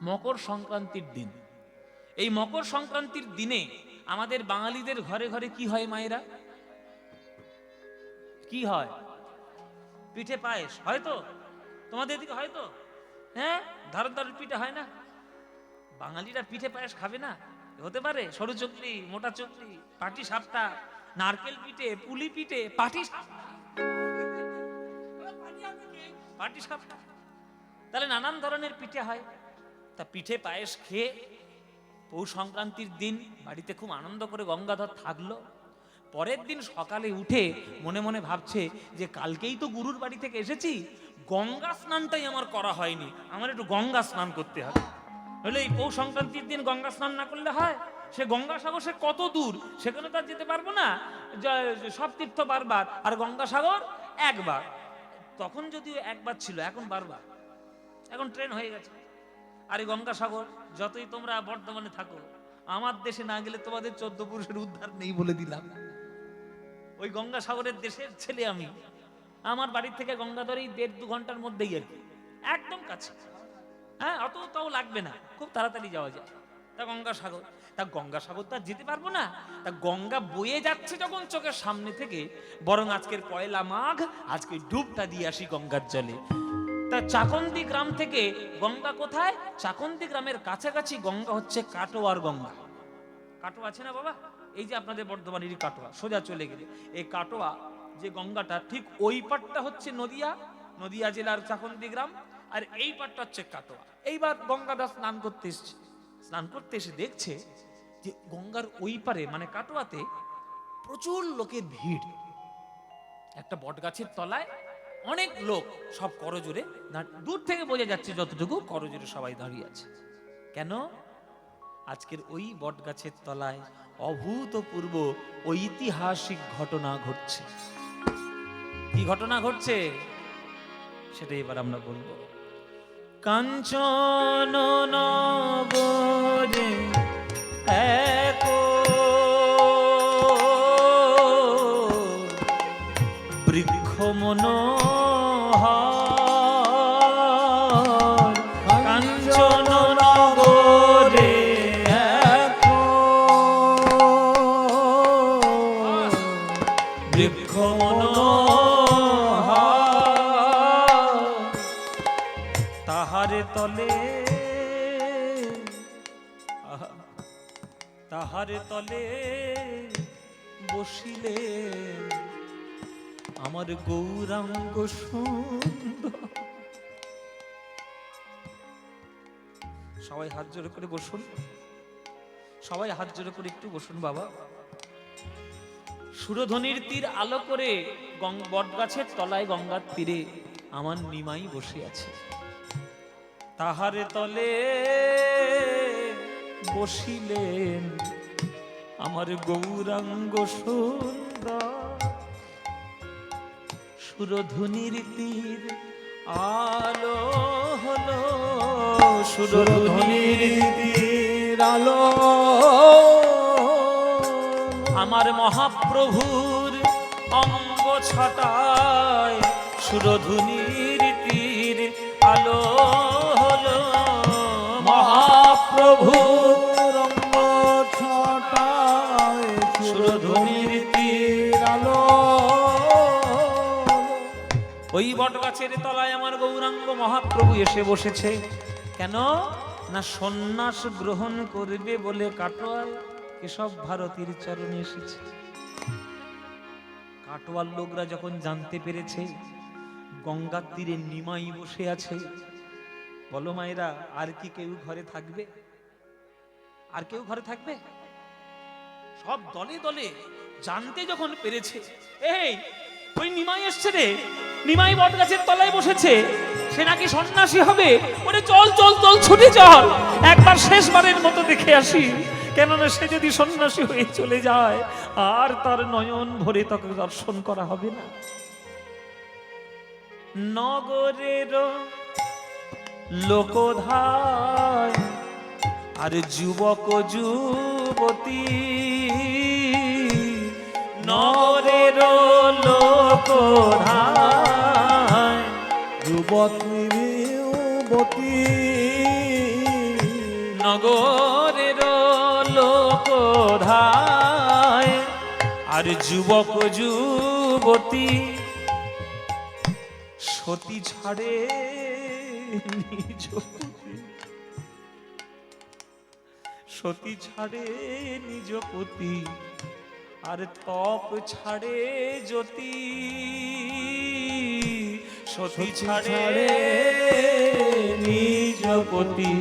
মকর সংক্রান্তির দিন। এই মকর সংক্রান্তির দিনে আমাদের বাঙালিদের ঘরে ঘরে কি হয় মায়েরা? কি হয়? পিঠে পায়েস হয়তো তোমাদের দিকে হয়তো, হ্যাঁ, ধারদার পিঠে হয় না? বাঙালিরা পিঠে পায়েস খাবে না? হতে পারে? সরু চকলি, মোটা চকলি, পাটি সাপটা, নারকেল পিঠে, পুলি পিঠে, পাটি সাপটা, তাহলে নানান ধরনের পিঠে হয়। তা পিঠে পায়েস খেয়ে পৌষ সংক্রান্তির দিন বাড়িতে খুব আনন্দ করে গঙ্গাধর থাকলো। পরের দিন সকালে উঠে মনে মনে ভাবছে যে কালকেই তো গুরুর বাড়ি থেকে এসেছি, গঙ্গা স্নানটাই আমার করা হয়নি, আমার একটু গঙ্গা স্নান করতে হবে। হলে এই পৌষ সংক্রান্তির দিন গঙ্গা স্নান না করলে হয়? সে গঙ্গাসাগর সে কত দূর, সেখানে তো আর যেতে পারবো না, সব তীর্থ বারবার, আর গঙ্গাসাগর একবার। তখন যদিও একবার ছিল, এখন বারবার, এখন ট্রেন হয়ে গেছে। আর এই গঙ্গাসাগর যতই তোমরা বর্ধমানে থাকো, আমার দেশে না গেলে তোমাদের 14 পুরুষের উদ্ধার নেই বলে দিলাম। ওই গঙ্গাসাগরের দেশের ছেলে আমি। আমার বাড়ির থেকে গঙ্গাধর এই 1.5-2 ঘন্টার মধ্যেই আর কি, একদম কাছে। হ্যাঁ, অতটাও লাগবে না, খুব তাড়াতাড়ি যাওয়া যায়। তা গঙ্গাসাগর তো আর যেতে পারবো না। তা গঙ্গা বয়ে যাচ্ছে যখন চোখের সামনে থেকে, বরং আজকের পয়লা মাঘ, আজকে ডুবটা দিয়ে আসি গঙ্গার জলে। তা চাকন্দি গ্রাম থেকে গঙ্গা কোথায়? চাকন্দি গ্রামের কাছাকাছি গঙ্গা হচ্ছে কাটোয়ার গঙ্গা। কাটোয়া আছে না বাবা? এই যে আপনাদের বর্ধমানেরই কাটোয়া, সোজা চলে গেলে এই কাটোয়া যে গঙ্গাটা, ঠিক ওই পাটটা হচ্ছে নদিয়া জেলার চাকন্দি গ্রাম, আর এই পাটটা হচ্ছে কাটোয়া। এইবার গঙ্গাদাস স্নান করতে এসে দেখছে যে গঙ্গার ওই পারে মানে কাটোয়াতে প্রচুর লোকের ভিড়। একটা বট গাছের তলায় অনেক লোক, সব করজোরে, দূর থেকে বোঝা যাচ্ছে যতটুকু, করজোরে সবাই দাঁড়িয়ে আছে। কেন? আজকের ওই বট গাছের তলায় অভূতপূর্ব ঐতিহাসিক ঘটনা ঘটছে। কি ঘটনা ঘটছে সেটা এবার আমরা বলবো। কাঞ্চন নগরে এক বৃক্ষ মনোহর, কাঞ্চন নগরে এক বৃক্ষ মনোহর, তাহারে তলে বসিলে আমার গৌরাঙ্গ সুন্দর। সবাই হাত জোড়ে করে বসুন, সবাই হাত জোড়ে করে একটু বসুন বাবা। সুরধ্বনির তীর আলো করে বটগাছের তলায় গঙ্গার তীরে আমার নিমাই বসে আছে। তাহারে তলে বসিলেন আমার গৌরাঙ্গ সুন্দর। সুরধ্বনির তীর আলো হলো, সুরধ্বনির তীর আলো আমার মহাপ্রভুর অঙ্গ ছটায়। সুরধ্বনির তীর আলো হলো মহাপ্রভুর অঙ্গ ছটায়। সুরধ্বনির তীর আলো। ওই বট গাছের তলায় আমার গৌরাঙ্গ মহাপ্রভু এসে বসেছে। কেন না? সন্ন্যাস গ্রহণ করবে বলে কাটোয়ায় কেশব ভারতীর চরণে এসেছে। কাটোয়ার লোকরা যখন জানতে পেরেছে গঙ্গার তীরে নিমাই বসে আছে, বলো মায়েরা, আর কি কেউ ঘরে থাকবে? আর কেউ ঘরে থাকবে? সব দলে দলে জানতে যখন পেরেছে, এই ওই নিমাই এসছে রে, নিমাই বট গাছের তলায় বসেছে, সে নাকি সন্ন্যাসী হবে। ওরে চল চল চল, ছুটে চল, একবার শেষবারের মতো দেখে আসি। কেননা সে যদি সন্ন্যাসী হয়ে চলে যায় আর তার নয়ন ভরে তাকে দর্শন করা হবে না। নগরের লোকধায় আর যুবক যুবতী, নগরের লোকধায় যুবক যুবতী, নগরের লোকধায় আর যুবক যুবতী সতী ছাড়ে নিজ পতি, সতী ছাড়ে নিজ পতি আর তপ ছাড়ে জ্যোতি, সতী ছাড়ে নিজ পতি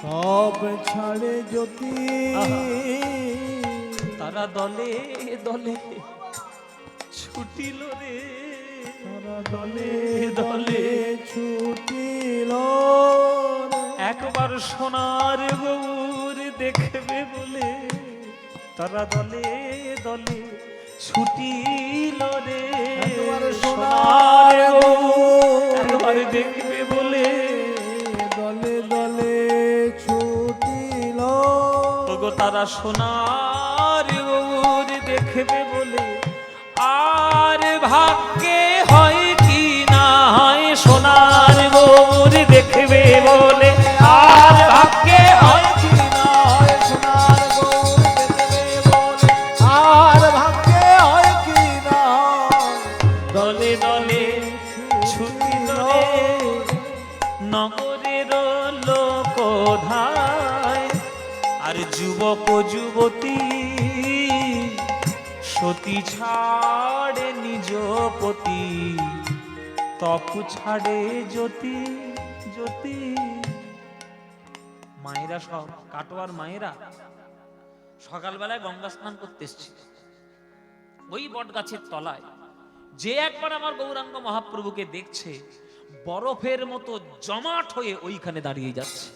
তপ ছাড়ে জ্যোতি। তারা দলে দলে ছুটিল রে, তারা দলে দলে ছুটিল, একবার সোনার গৌর দেখবে বলে তারা দলে দলে ছুটিল রে, একবার সোনার গৌর একবার দেখবে বলে দলে দলে ছুটিল। ওগো তারা সোনার গৌর দেখবে বলে, আর ভাগ্যে হয় কি না হয় সোনার গৌর দেখবে বলে, আর ভাগ্যে হয় কি না হয় সোনার গৌর দেখবে বলে, আর ভাগ্যে হয় কি না হয় দলে দলে ছুটিল রে নগরের লোকধায় আর যুবক যুবতী সতী ছাড়ে নিজ পতি, তপ ছাড়ে জ্যোতি জ্যোতি। মায়েরা সব কাটোয়ার মায়েরা সকালবেলায় গঙ্গা স্নান করতে এসেছিল ওই বট গাছের তলায়। যে একবার আমার গৌরাঙ্গ মহাপ্রভুকে দেখছে বরফের মতো জমাট হয়ে ওইখানে দাঁড়িয়ে যাচ্ছে,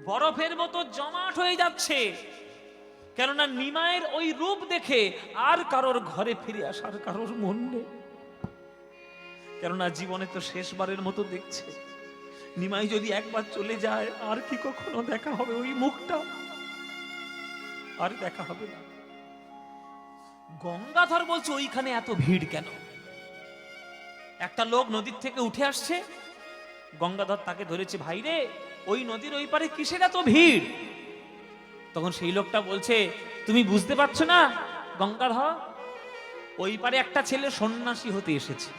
বরফের মতো জমাট হয়ে যাচ্ছে। কেননা নিমায়ের ওই রূপ দেখে আর কারোর ঘরে ফিরে আসার কারোর মন নেই, কেননা জীবনে তো শেষবারের মতো দেখছে। নিমাই যদি একবার চলে যায় আর কি কখনো দেখা হবে ওই মুখটা? আর দেখা হবে না। গঙ্গাধর বলছে ওইখানে এত ভিড় কেন? একটা লোক নদীর থেকে উঠে আসছে, গঙ্গাধর তাকে ধরেছে, ভাই রে ওই নদীর ওই পারে কিসের এত ভিড়? তখন সেই লোকটা বলছে, তুমি বুঝতে পারছো না গঙ্গাধর, ওই পারে একটা ছেলে সন্ন্যাসী হতে এসেছে।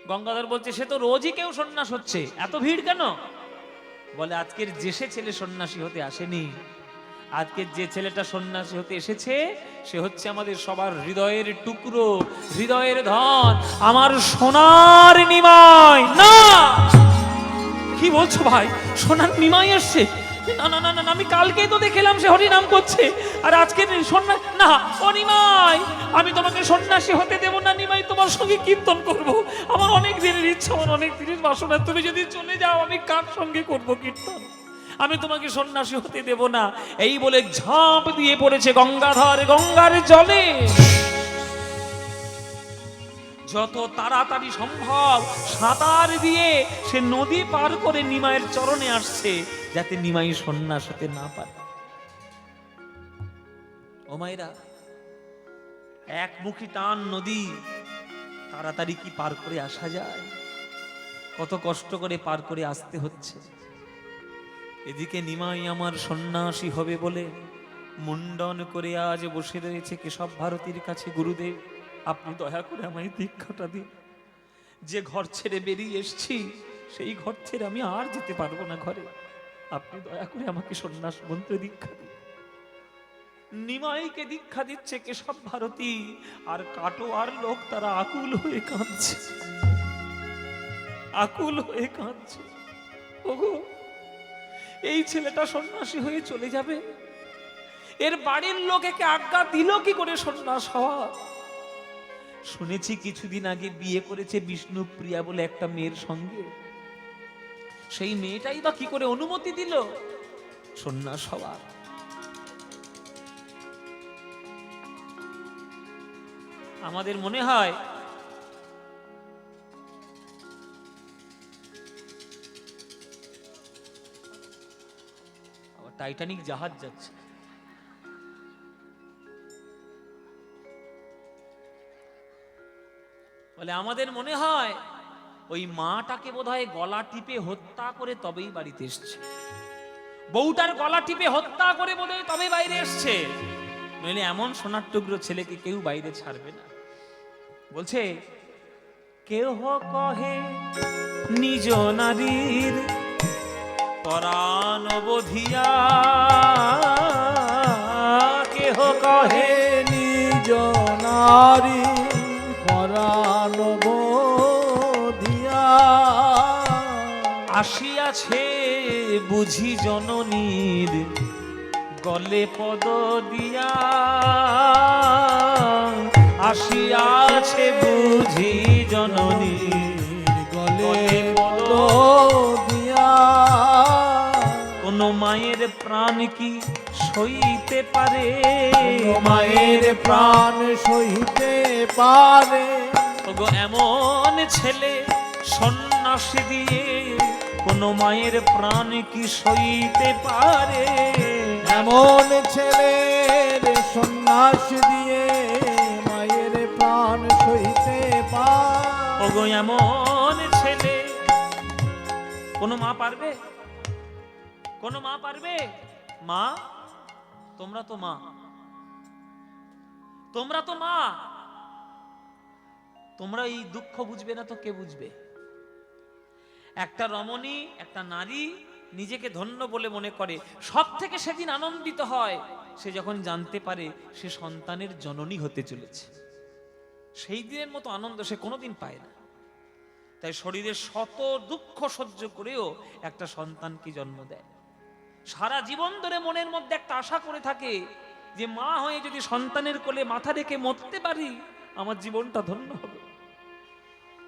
গঙ্গাধর বলছে, সে তো রোজই কেউ সন্ন্যাস হচ্ছে, এত ভিড় কেন? বলে, আজকের যে সে ছেলে সন্ন্যাসী হতে আসেনি, আজকের যে ছেলেটা সন্ন্যাসী হতে এসেছে সে হচ্ছে আমাদের সবার হৃদয়ের টুকরো, হৃদয়ের ধন, আমার সোনার নিমাই। না, কি বলছো ভাই, সোনার নিমাই আসছে? না না না না, আমি কালকেই তো দেখলাম সে হরিনাম করছে, আর আজকে সন্ন্যাস না। ও নিমাই, আমি তোমাকে সন্ন্যাসী হতে দেব না নিমাই, তোমার সঙ্গে কীর্তন করব। আমার অনেক দিনের ইচ্ছা, আমার অনেক দিনের বাসনা, তুমি যদি চলে যাও আমি কার সঙ্গে করব কীর্তন? আমি তোমাকে সন্ন্যাসী হতে দেব না। এই বলে ঝাঁপ দিয়ে পড়েছে গঙ্গাধর গঙ্গার জলে। যত তাড়াতাড়ি সম্ভব সাঁতার দিয়ে সে নদী পার করে নিমাইয়ের চরণে আসছে, যাতে নিমাই সন্ন্যাস হতে না পারে। ও মায়েরা, একমুখী টান নদী, তাড়াতাড়ি কি পার করে আসা যায়? কত কষ্ট করে পার করে আসতে হচ্ছে। এদিকে নিমাই আমার সন্ন্যাসী হবে বলে মুন্ডন করে আজ বসে রয়েছে কেশব ভারতীর কাছে। গুরুদেব, আপনি দয়া করে আমায় দীক্ষাটা দিন। যে ঘর ছেড়ে বেরিয়ে এসছি সেই ঘর ছেড়ে আমি আর যেতে পারবো না ঘরে, আপনি দয়া করে আমাকে সন্ন্যাস মন্ত্রে দীক্ষা দিন। নিমাইকে দীক্ষা দিচ্ছে কেশব ভারতী, আর কাটোয়ার লোক তারা আকুল হয়ে কাঁদছে, আকুল হয়ে কাঁদছে। ওগো, এই ছেলেটা সন্ন্যাসী হয়ে চলে যাবে, এর বাড়ির লোক একে আজ্ঞা দিল কি করে সন্ন্যাস হওয়া? শুনেছি কিছুদিন আগে বিয়ে করেছে বিষ্ণুপ্রিয়া বলে একটা মেয়ের সঙ্গে, সেই মেয়েটাই বা কি করে অনুমতি দিল সন্ন্যাস হওয়ার? আমাদের মনে হয় টাইটানিক জাহাজ যাচ্ছে। বলে আমাদের মনে হয় ওই মাটাকে বোধহয় গলা টিপে হত্যা করে তবেই বাড়িতে এসছে, বউটার গলা টিপে হত্যা করে বোধহয় তবে বাইরে এসছে, নইলে এমন সোনার টুকরো ছেলেকে কেউ বাইরে ছাড়বে না। বলছে কেহ কহে নিজ নারীর পরাণ বধিয়া, কেহ কহে নিজ নারী পরাণ বধিয়া, আসিয়াছে বুঝি জননীর গলে পদ দিয়া, আসিয়াছে বুঝি জননীর গলে পদ দিয়া। কোন মায়ের প্রাণ কি সইতে পারে, মায়ের প্রাণ সইতে পারে, ওগো এমন ছেলে সন্ন্যাসী দিয়ে কোন মায়ের প্রাণ কি সইতে পারে, এমন ছেলের সন্ন্যাস দিয়ে মায়ের প্রাণ সইতে পারে। ওগো এমন ছেলে কোন মা পারবে, কোন মা পারবে? মা তোমরা তো মা, তোমরা তো মা, তোমরা এই দুঃখ বুঝবে না তো কে বুঝবে? একটা রমণী, একটা নারী নিজেকে ধন্য বলে মনে করে, সব থেকে সেদিন আনন্দিত হয় সে যখন জানতে পারে সে সন্তানের জননী হতে চলেছে। সেই দিনের মতো আনন্দ সে কোনোদিন পায় না। তাই শরীরের শত দুঃখ সহ্য করেও একটা সন্তানকে জন্ম দেয়। সারা জীবন ধরে মনের মধ্যে একটা আশা করে থাকে যে মা হয়ে যদি সন্তানের কোলে মাথা রেখে মরতে পারি আমার জীবনটা ধন্য হবে।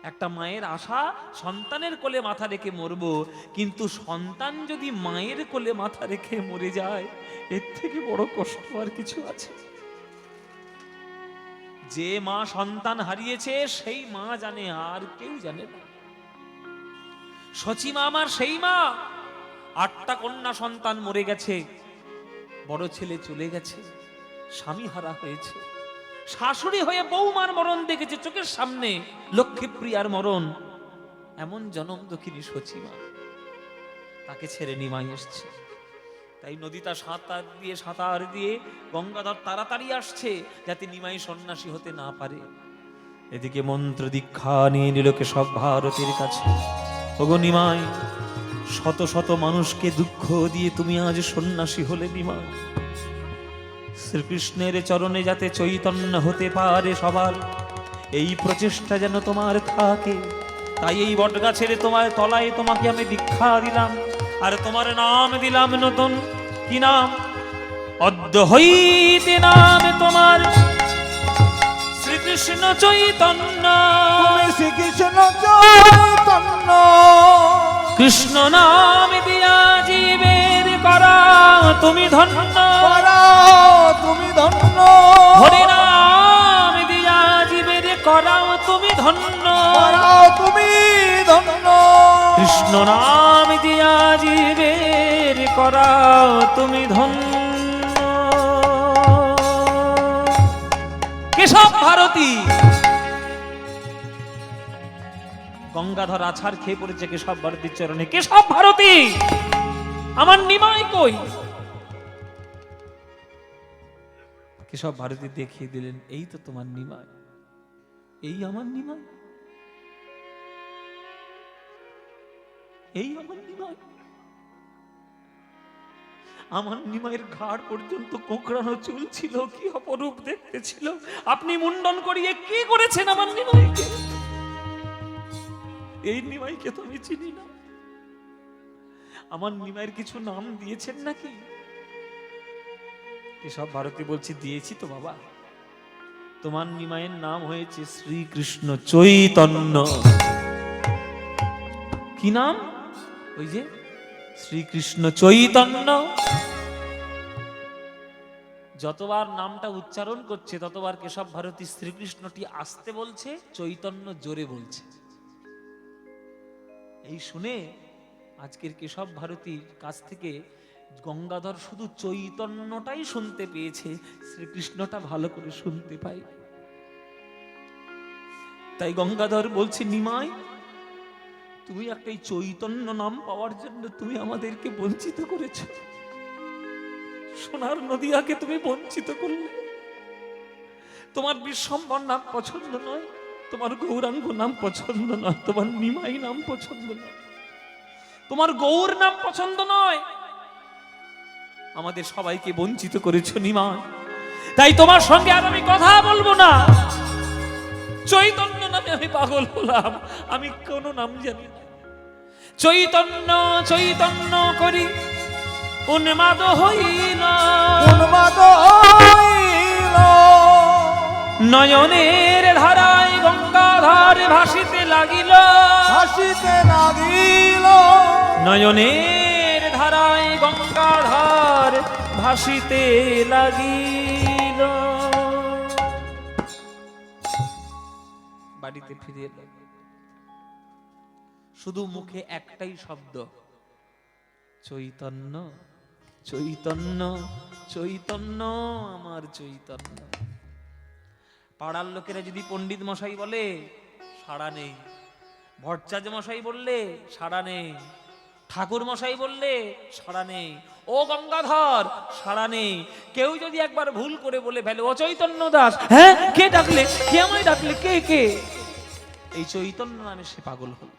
একটা মায়ের আশা সন্তানের কোলে মাথা রেখে মরবো, কিন্তু সন্তান যদি মায়ের কোলে মাথা রেখে মরে যায় এর থেকে বড় কষ্ট আর কিছু আছে? যে মা সন্তান হারিয়েছে সেই মা জানে, আর কেউ জানে না। সচিমা আমার সেই মা, 8টা কন্যা সন্তান মরে গেছে, বড় ছেলে চলে গেছে, স্বামী হারা হয়েছে, শাশুড়ি হয়ে বৌমার মরণ দেখেছে চোখের সামনে, লক্ষ্মীপ্রিয়ার মরণ। এমন জনম দুঃখিনী সচিমা, তাকে ছেড়ে নিমাই এসছে। তাই নদীটা সাঁতার দিয়ে গঙ্গাধর তাড়াতাড়ি আসছে যাতে নিমাই সন্ন্যাসী হতে না পারে। এদিকে মন্ত্র দীক্ষা নিয়ে নিল কেশব ভারতীর কাছে। ওগো নিমাই, শত শত মানুষকে দুঃখ দিয়ে তুমি আজ সন্ন্যাসী হলে নিমাই। শ্রীকৃষ্ণের চরণে যাতে চৈতন্য হতে পারে সবার, এই প্রচেষ্টা যেন তোমার থাকে। তাই এই বটগাছের তোমার তলায় তোমাকে আমি দীক্ষা দিলাম, আর তোমার নাম দিলাম নতুন। কি নাম? অদ্য হইতে নাম তোমার শ্রীকৃষ্ণ চৈতন্য। শ্রীকৃষ্ণ চৈতন্য, কৃষ্ণ নাম দিয়া জীবের করা তুমি ধন্য, তুমি ধন্য। হরি নাম দিয়া জীবের করাও তুমি ধন্য, তুমি ধন্য। কৃষ্ণ নাম দিয়া জীবের করাও তুমি ধন্য। কেশব ভারতী গঙ্গাধর আছাড় খেয়ে পড়েছে কেশব ভারতীর চরণে। কেশব ভারতী, আমার নিমাই কই? কেশব ভারতী দেখিয়ে দিলেন, এই তো তোমার নিমাই, এই আমার নিমাই, এই আমার নিমাই। আমার নিমাইয়ের ঘাড় পর্যন্ত কোঁকড়ানো চুল ছিল, কি অপরূপ দেখতে ছিল। আপনি মুন্ডন করিয়ে কি করেছেন আমার নিমাইকে? এই নিমাইকে তো আমি চিনি না। আমার নিমাইয়ের কিছু নাম দিয়েছেন নাকি? কেশব ভারতী বলছি, দিয়েছি তো বাবা। তোমার নিমাইয়ের নাম হয়েছে শ্রীকৃষ্ণ চৈতন্য। কি নাম? ওই যে শ্রীকৃষ্ণ চৈতন্য। যতবার নামটা উচ্চারণ করছে ততবার কেশব ভারতী শ্রীকৃষ্ণটি আস্তে বলছে, চৈতন্য জোরে বলছে। এই শুনে আজকের কেশব ভারতীর কাছ থেকে গঙ্গাধর শুধু চৈতন্যটাই শুনতে পেয়েছে, শ্রীকৃষ্ণটা ভালো করে শুনতে পাই। তাই গঙ্গাধর বলছে, নিমাই তুমি একটা এই চৈতন্য নাম পাওয়ার জন্য তুমি আমাদেরকে বঞ্চিত করেছ। সোনার নদিয়াকে তুমি বঞ্চিত করলে। তোমার বিশ্বম্বর নাম পছন্দ নয়, তোমার গৌরাঙ্গ নাম পছন্দ নয়, তোমার নিমাই নাম পছন্দ নয়, তোমার গৌর নাম পছন্দ নয়, আমাদের সবাইকে বঞ্চিত করেছ নিমাই। তাই তোমার সঙ্গে আর আমি কথা বলবো না। চৈতন্য নামে আমি পাগল হলাম, আমি কোন নাম জানি না। চৈতন্য চৈতন্য করি উন্মাদ হইল, উন্মাদ হইল, নয়নের ধারায় গঙ্গাধার ভাসিতে লাগিল, ভাসিতে লাগিল, নয়নের ধারায় গঙ্গাধার ভাসিতে লাগিল। বাড়িতে ফিরে এলো, শুধু মুখে একটাই শব্দ, চৈতন্য চৈতন্য চৈতন্য, আমার চৈতন্য। পাড়ার লোকেরা যদি পণ্ডিত মশাই বলে সাড়া নেই, ভট্টাচার্য মশাই বললে সাড়া নেই, ঠাকুর মশাই বললে সাড়া নেই, ও গঙ্গাধর সাড়া নেই। কেউ যদি একবার ভুল করে বলে ফেলে ও চৈতন্য দাস, হ্যাঁ কে ডাকলে, কে আমায় ডাকলে, কে কে, এই চৈতন্য নামে সে পাগল হল।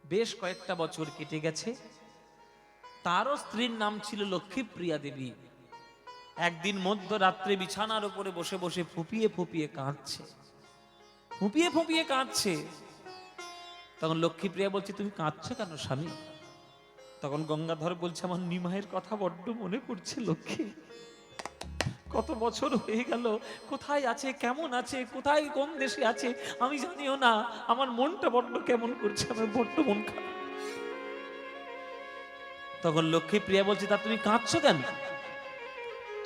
বেশ কয়েকটা বছর কেটে গেছে। তারও স্ত্রীর নাম ছিল লক্ষ্মীপ্রিয়া দেবী। একদিন মধ্যরাত্রে বিছানার উপরে বসে বসে ফুপিয়ে ফুপিয়ে কাঁদছে, ফুপিয়ে ফুপিয়ে কাঁদছে। তখন লক্ষ্মীপ্রিয়া বলছে, তুমি কাঁদছো কেন স্বামী? তখন গঙ্গাধর বলছে, আমার নিমাইয়ের কথা বড্ড মনে পড়ছে লক্ষ্মী। কত বছর হয়ে গেল, কোথায় আছে, কেমন আছে, কোথায় কোন দেশে আছে আমি জানিও না। আমার মনটা বড্ড কেমন করছে, আমার বড্ড মন খারাপ। তখন লক্ষ্মীপ্রিয়া বলছে, তা তুমি কাঁদছো কেন?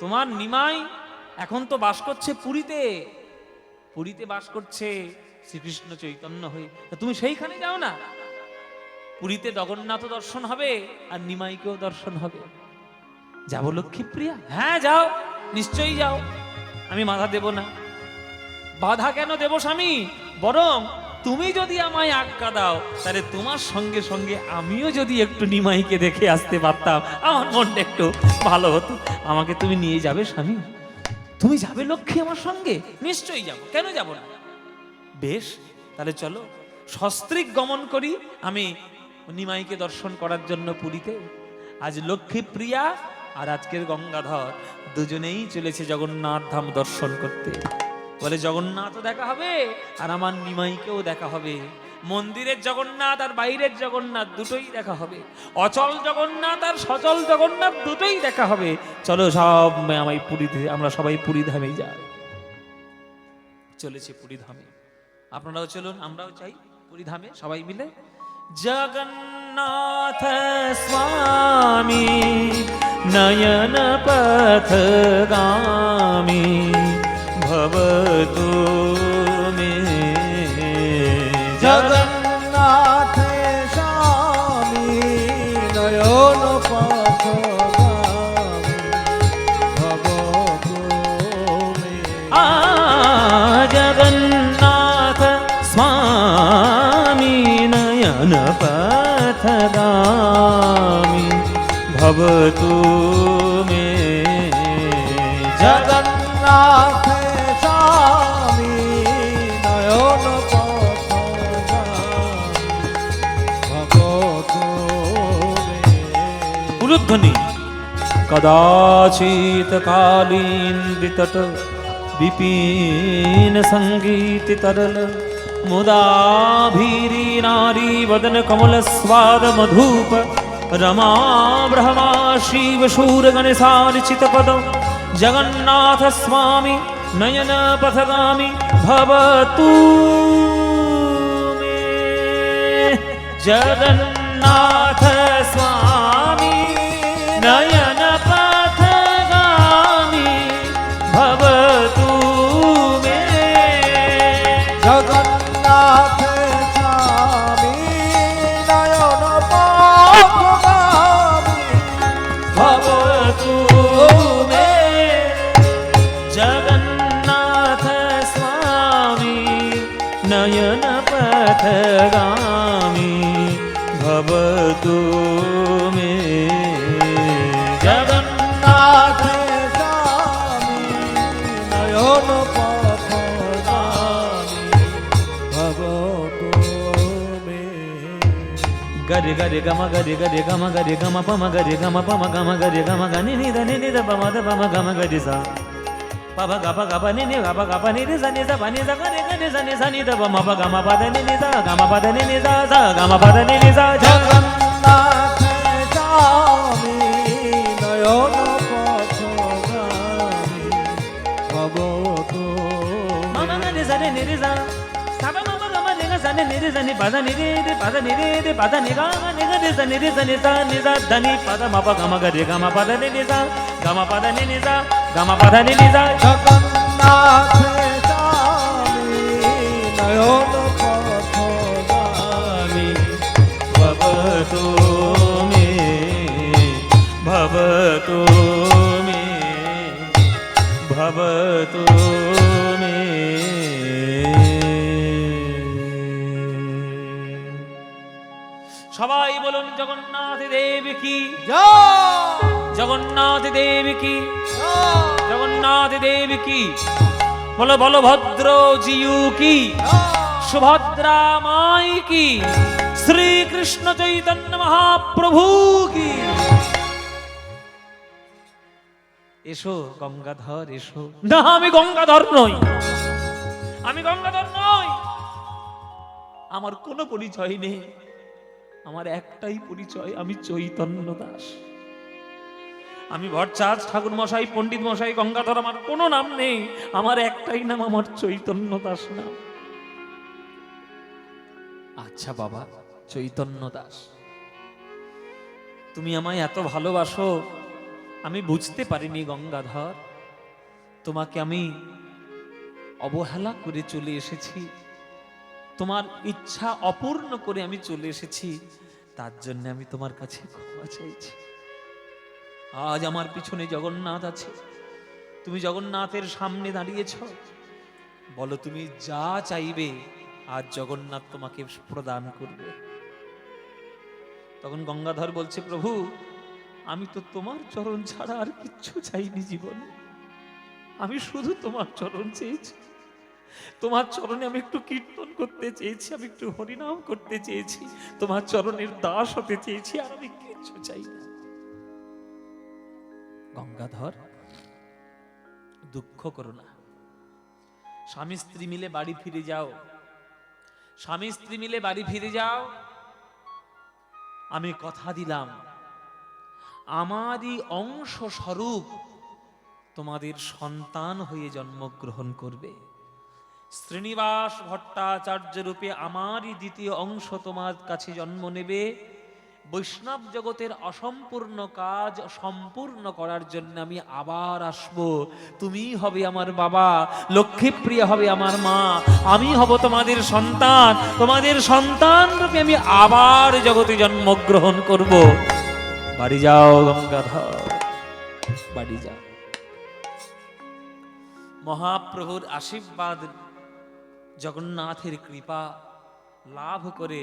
তোমার নিমাই এখন তো বাস করছে পুরীতে, পুরীতে বাস করছে শ্রীকৃষ্ণ চৈতন্য হয়ে, তুমি সেইখানে যাও না। পুরীতে জগন্নাথ দর্শন হবে আর নিমাইকেও দর্শন হবে। যাবো লক্ষ্মীপ্রিয়া? হ্যাঁ যাও, নিশ্চয়ই যাও, আমি বাধা দেব না। বাধা কেন দেব স্বামী? বরং তুমি যদি আমায় আজ্ঞা দাও, তাহলে তোমার সঙ্গে সঙ্গে আমিও যদি একটু নিমাইকে দেখে আসতে পারতাম, আমার মনটা একটু ভালো হতো। আমাকে তুমি নিয়ে যাবে স্বামী? তুমি যাবে লক্ষ্মী আমার সঙ্গে? নিশ্চয়ই যাব, কেন যাব না। বেশ, তাহলে চলো সস্ত্রীক গমন করি আমি নিমাইকে দর্শন করার জন্য পুরীতে। আজ লক্ষ্মীপ্রিয়া আর আজকের গঙ্গাধর দুজনেই চলেছে জগন্নাথ ধাম দর্শন করতে। বলে জগন্নাথও দেখা হবে আর আমার নিমাইকেও দেখা হবে। মন্দিরের জগন্নাথ আর বাইরের জগন্নাথ দুটোই দেখা হবে। অচল জগন্নাথ আর সচল জগন্নাথ দুটোই দেখা হবে। চলো সব আমায় পুরীতে, আমরা সবাই পুরী ধামে যাই। চলেছে পুরী ধামে। আপনারাও চলুন, আমরাও চাই পুরী ধামে সবাই মিলে। জগন্নাথ স্বামী নয়ন পথগামী ভবতু মে। জগন্নাথ স্বামী নয়ন পথগামী ভবতু মে। জগন্নাথ স্বামী নয়ন পথগামী ভবতু মে। জগন্নাথ স্বামী নয়ন পথগামী ভবতু মে। উলুধ্বনি। কদাচিৎ কালীন বিতট বিপিন সঙ্গীত তরল মুদাভীরি নারী বদন কমল স্বাদ মধুপ रमा ब्रह्मा शिव शूर गणेशार्चित पद जगन्नाथ स्वामी नयन पथगामी भवतु मे। जगन्नाथ स्वामी नयन पथगामी भवतु मे। जगन्नाथ स्वामी नयन भवतु मे। जगन्नाथ स्वामी नयन पथ জগামি ভবতু মে জগন্নাথ স্বামী নয়ন পথগামী ভবতু মে। গরে গরে গম গরে গরে গম গরে গম পম গরে গম পম গম গরে গম গনি নি নি নি পম দ পম গম গরে সা পব গপ গপ নি নি গপ গপ নি নি নি স বনি স গরে গরে স নি স নি দ পম প গম পদ নি নি স গম পদ নি নি স স গম পদ নি নি স জগন্নাথ স্বামী নয়ন পথগামী ভবতু মম গরে স নি নি স সব মম গম নি স নি নি স নি পদ নি নি পদ নি নি পদ নি গম নি গরে স নি স নি স নি স ধনি পদ ম প গম গরে গম পদ নি নি স গম পদ নি নি স গম পদ নি নি স জগন্নাথ স্বামী নয়ন পথগামী ভবতু মে ভবতু মে ভবতু মে। সবাই বলুন জগন্নাথ দেব কি, জয় জগন্নাথ দেব কি, জয় জগন্নাথ দেব কি। বলো বলভদ্র জিউ কি, সুভদ্রা মাই কি, শ্রীকৃষ্ণ চৈতন্য মহাপ্রভু কি। এসো গঙ্গাধর এসো। না আমি গঙ্গাধর নই, আমি গঙ্গাধর নই। আমার কোনো পরিচয় নেই, আমার একটাই পরিচয়, আমি চৈতন্য দাস। আমি ভট্টাচ ঠাকুর মশাই, পণ্ডিত মশাই, গঙ্গাধর আমার কোনো নাম নেই, আমার একটাই নাম, আমার চৈতন্য দাস নাম। আচ্ছা বাবা চৈতন্য দাস, তুমি আমায় এত ভালোবাসো আমি বুঝতে পারিনি গঙ্গাধর। তোমাকে আমি অবহেলা করে চলে এসেছি, তোমার ইচ্ছা অপূর্ণ করে আমি চলে এসেছি, তার জন্য আমি তোমার কাছে ক্ষমা চাইছি। আজ আমার পিছনে জগন্নাথ আছে, তুমি জগন্নাথের সামনে দাঁড়িয়েছ, বলো তুমি যা চাইবে আজ জগন্নাথ তোমাকে প্রদান করবে। তখন গঙ্গাধর বলছে, প্রভু আমি তো তোমার চরণ ছাড়া আর কিচ্ছু চাইনি জীবনে, আমি শুধু তোমার চরণ চেয়েছি, তোমার চরণে আমি একটু কীর্তন করতে চেয়েছি, আমি একটু হরিনাম করতে চেয়েছি, তোমার চরণের দাস হতে চেয়েছি, আর আমি কিচ্ছু চাই না। গঙ্গাধর দুঃখ করো না, স্বামী স্ত্রী মিলে বাড়ি ফিরে যাও, স্বামী স্ত্রী মিলে বাড়ি ফিরে যাও। আমি কথা দিলাম আমারই অংশ স্বরূপ তোমাদের সন্তান হয়ে জন্মগ্রহণ করবে। শ্রীনিবাস ভট্টাচার্য রূপে আমারই দ্বিতীয় অংশ তোমার কাছে জন্ম নেবে। বৈষ্ণব জগতের অসম্পূর্ণ কাজ সম্পূর্ণ করার জন্য আমি আবার আসব। তুমি হবে আমার বাবা, লক্ষ্মীপ্রিয়া হবে আমার মা, আমি হব তোমাদের সন্তান, তোমাদের সন্তান রূপে আমি আবার জগতে জন্মগ্রহণ করব। বাড়ি যাও গঙ্গাধর, বাড়ি যাও। মহাপ্রভুর আশীর্বাদ, জগন্নাথের কৃপা লাভ করে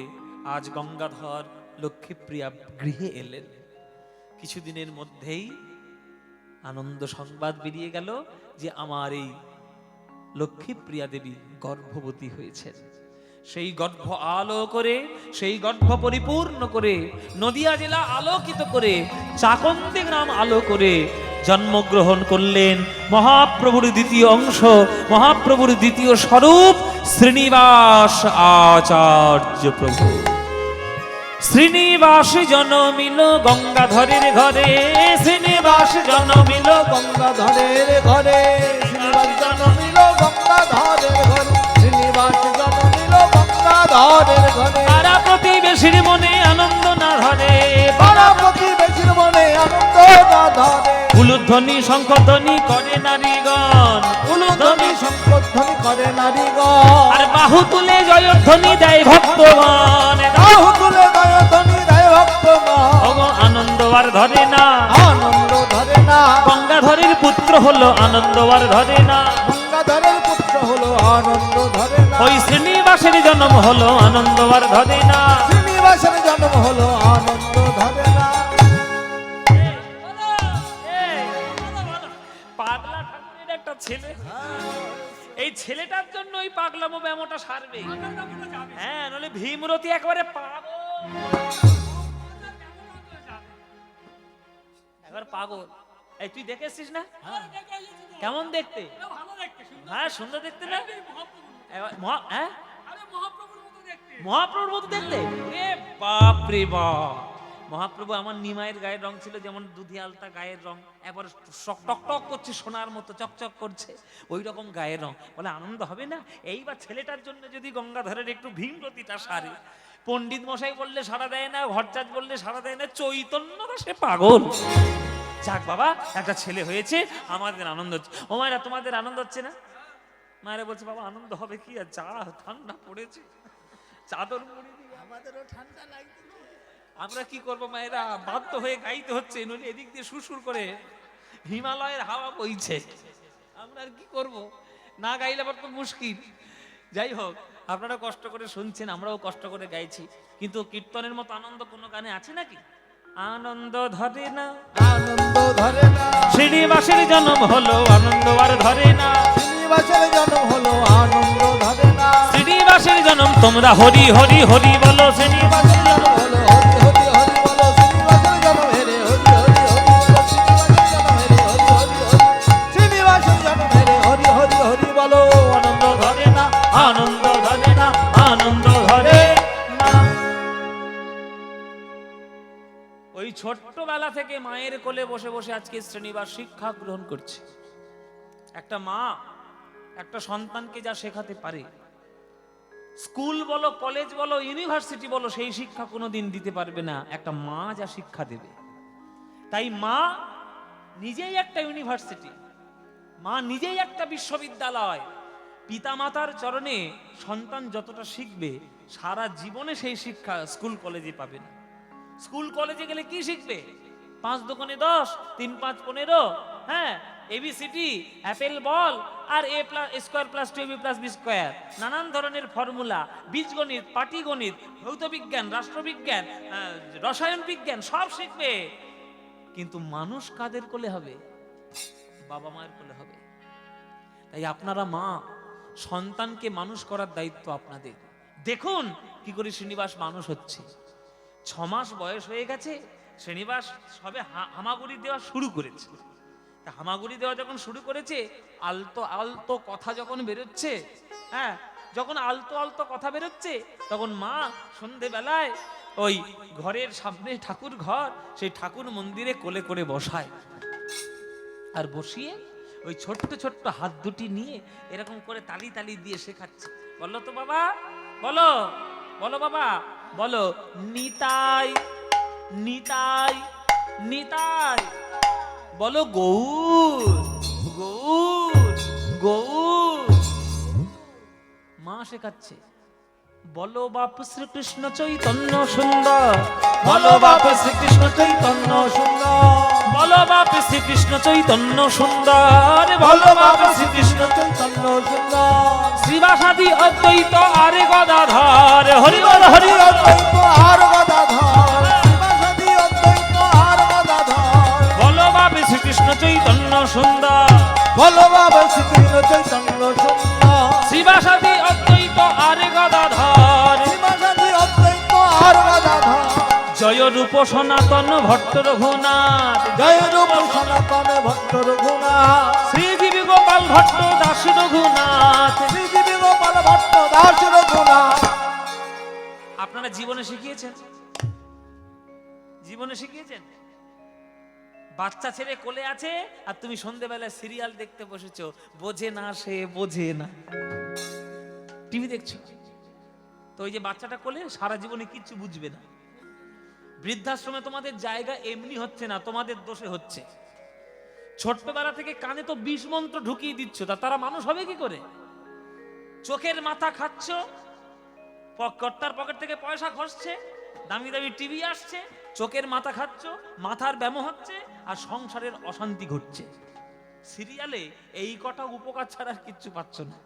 আজ গঙ্গাধর লক্ষ্মীপ্রিয়া গৃহে এলেন। কিছুদিনের মধ্যেই আনন্দ সংবাদ বেরিয়ে গেল যে আমার এই লক্ষ্মীপ্রিয়া দেবী গর্ভবতী হয়েছেন। সেই গর্ভ আলো করে, সেই গর্ভ পরিপূর্ণ করে, নদিয়া জেলা আলোকিত করে, চাকন্দি গ্রাম আলো করে জন্মগ্রহণ করলেন মহাপ্রভুর দ্বিতীয় অংশ, মহাপ্রভুর দ্বিতীয় স্বরূপ শ্রীনিবাস আচার্য প্রভু। শ্রীনিবাস জনমিল গঙ্গাধরের ঘরে, শ্রীনিবাস জনমিল গঙ্গাধরের ঘরে, শ্রীনিবাস জনমিল গঙ্গাধরের ঘরে, শ্রীনিবাস জনমিল গঙ্গাধরের ঘরে। পাড়া প্রতিবেশীর মনে আনন্দ না ধরে, পাড়া প্রতিবেশীর মনে আনন্দ না ধরে। উলুধ্বনি শঙ্খধ্বনি করে নারীগণ, উলুধ্বনি শঙ্খধ্বনি করে নারীগণ, আর বাহু তুলে জয়ধ্বনি দেয় ভক্তগণ। বাহু তুলে জয়ধ্বনি দেয় ভক্তগণ। ওগো আনন্দ আর ধরে না, আনন্দ ধরে না, গঙ্গাধরের পুত্র হলো আনন্দ আর ধরে না। গঙ্গাধরের পুত্র হলো আনন্দ ধরে না। ওই শ্রীনিবাস শ্রীনিবাসের জন্ম হলো আনন্দ আর ধরে না। শ্রীনিবাসের জন্ম হলো আনন্দ ধরে না। পাগলা ঠাকুরের একটা ছেলে, এই ছেলেটার জন্য ওই পাগলামো ব্যামোটা সারবে। হ্যাঁ, নলে ভীমরতি একবারে পাগল, একবার পাগল। এই তুই দেখেছিস না কেমন দেখতে? হ্যাঁ, সুন্দর দেখতে না? হ্যাঁ, মহাপ্রভুর মতো দেখতে। এ বাপ রে বাপ, মহাপ্রভু আমার নিমাইয়ের গায়ের রং ছিল যেমন দুধি আলতা গায়ের রং, একবার টক টক করছে, সোনার মতো চকচক করছে, ওই রকম গায়ের রং। বলে আনন্দ হবে না? এইবার ছেলেটার জন্য যদি গঙ্গাধরের একটু ভীমরতিটা সারে। পণ্ডিত মশাই বললে সাড়া দেয় না, ভট্টাচ বললে সাড়া দেয় না, চৈতন্য সে পাগল। যাক বাবা, একটা ছেলে হয়েছে, আমাদের আনন্দ হচ্ছে। ও মায়েরা, তোমাদের আনন্দ হচ্ছে না? মায়েরা বলছে বাবা আনন্দ হবে কি, আর যা ঠান্ডা পড়েছে, চাদর মুড়ি দিয়ে আমাদেরও ঠান্ডা লাগছে। আমরা কি করবো মায়েরা, বাধ্য হয়ে গাইতে হচ্ছে, নইলে এদিক দিয়ে সুরসুর করে হিমালয়ের হাওয়া বইছে। আমরা আর কি করব, না গাইলে আবার তো মুশকিল। যাই হোক, আপনারা কষ্ট করে শুনছেন, আমরাও কষ্ট করে গাইছি, কিন্তু কীর্তনের মতো আনন্দ কোনো গানে আছে নাকি? আনন্দ ধরে না, আনন্দ ধরে না। শ্রীনিবাসের জন্ম হলো আনন্দ আর ধরে না। শ্রীনিবাসের জন্ম হলো আনন্দ ধরে না। শ্রীনিবাসের জন্ম তোমরা হরি হরি হরি বলো। শ্রীনিবাসের জন্ম হলো হরি হরি হরি বলো। শ্রীনিবাসের জন্ম হেরে হরি হরি হরি বলো। শ্রীনিবাসের জন্ম হেরে হরি হরি হরি বলো। আনন্দ ধরে না, আনন্দ ধরে না, আনন্দ ধরে না। ওই ছোট্টবেলা থেকে মায়ের কোলে বসে বসে আজকে শ্রীনিবাস শিক্ষা গ্রহণ করছে। একটা মা একটা সন্তানকে যা শেখাতে পারে, স্কুল বলো, কলেজ বলো, ইউনিভার্সিটি বলো, সেই শিক্ষা কোনোদিন দিতে পারবে না একটা মা যা শিক্ষা দেবে। তাই মা নিজেই একটা ইউনিভার্সিটি, মা নিজেই একটা বিশ্ববিদ্যালয়। পিতামাতার চরণে সন্তান যতটা শিখবে, সারা জীবনে সেই শিক্ষা স্কুল কলেজে পাবে না। স্কুল কলেজে গেলে কি শিখবে? 5 দোকানে 10, 3 5 15, হ্যাঁ, এবিসিডি, অ্যাপেল বল, আর a square plus 2b plus b square, নানান ধরনের ফর্মুলা, বীজগণিত, পাটিগণিত, ভৌতবিজ্ঞান, রাষ্ট্রবিজ্ঞান, রসায়ন বিজ্ঞান সব শিখবে। কিন্তু মানুষ কাদের কোলে হবে? বাবা মায়ের কোলে হবে। তাই আপনারা মা, সন্তানকে মানুষ করার দায়িত্ব আপনাদের। দেখুন কি করে শ্রীনিবাস মানুষ হচ্ছে। 6 মাস বয়স হয়ে গেছে, শ্রীনিবাস সবে হামাগুড়ি দেওয়া শুরু করেছে। হামাগুড়ি দেওয়া যখন শুরু করেছে, আলতো আলতো কথা যখন বেরোচ্ছে, হ্যাঁ, যখন আলতো আলতো কথা বেরোচ্ছে, তখন মা সন্ধেবেলায় ওই ঘরের সামনে ঠাকুর ঘর, সেই ঠাকুর মন্দিরে কোলে করে বসায়, আর বসিয়ে ওই ছোট্ট ছোট্ট হাত দুটি নিয়ে এরকম করে তালি তালি দিয়ে শেখাচ্ছে। বলো তো বাবা, বলো, বলো বাবা, বলো নিতাই নিতাই নিতাই, বলো গৌর গৌর গৌর। মা শেখাচ্ছে। বলো বাপ শ্রীকৃষ্ণ চৈতন্য সুন্দর, বলো বাপ শ্রীকৃষ্ণ চৈতন্য সুন্দর। বলো বাপ শ্রীকৃষ্ণ চৈতন্য সুন্দর, বলো বাপ শ্রীকৃষ্ণ চৈতন্য সুন্দর। শ্রীবাসাদি অদ্বৈত আরে গদাধর, হরি বল হরি বল। অদ্বৈত আর গদাধর, শ্রীবাসাদি অদ্বৈত আর গদাধর। বলো বাপ শ্রীকৃষ্ণ চৈতন্য সুন্দর, বলো বাপ শ্রীকৃষ্ণ চৈতন্য সুন্দর। শ্রীবাসাদি অদ্বৈত আরে গদাধর, শ্রীবাসাদি অদ্বৈত আর গদাধর। জয় রূপ সনাতন ভট্ট রঘুনাথ, জয় রূপ সনাতন ভট্ট রঘুনাথ। শ্রীজীবী গোপাল ভট্ট দাস রঘুনাথ। শ্রীজীবী গোপাল ভট্ট দাস রঘুনাথ। আপনারা জীবনে শিখিয়েছেন, জীবনে শিখিয়েছেন? বাচ্চা ছেলে কোলে আছে আর তুমি সন্ধ্যেবেলায় সিরিয়াল দেখতে বসেছো, বোঝে না, সে বোঝে না, টিভি দেখছো, তো ওই যে বাচ্চাটা কোলে সারা জীবনে কিচ্ছু বুঝবে না। বৃদ্ধাশ্রমে তোমাদের জায়গা এমনি হচ্ছে না, তোমাদের দোষে হচ্ছে। ছোট্টবেলা থেকে কানে তো 20 মন্ত্র ঢুকিয়ে দিচ্ছ, তারা মানুষ হবে কি করে? চোখের মাথা খাচ্ছ, কর্তার পকেট থেকে পয়সা খসছে, দামি দামি টিভি আসছে, চোখের মাথা খাচ্ছ, মাথার ব্যামো হচ্ছে, আর সংসারের অশান্তি ঘটছে। সিরিয়ালে এই কটা উপকার ছাড়া আর কিচ্ছু পাচ্ছ না।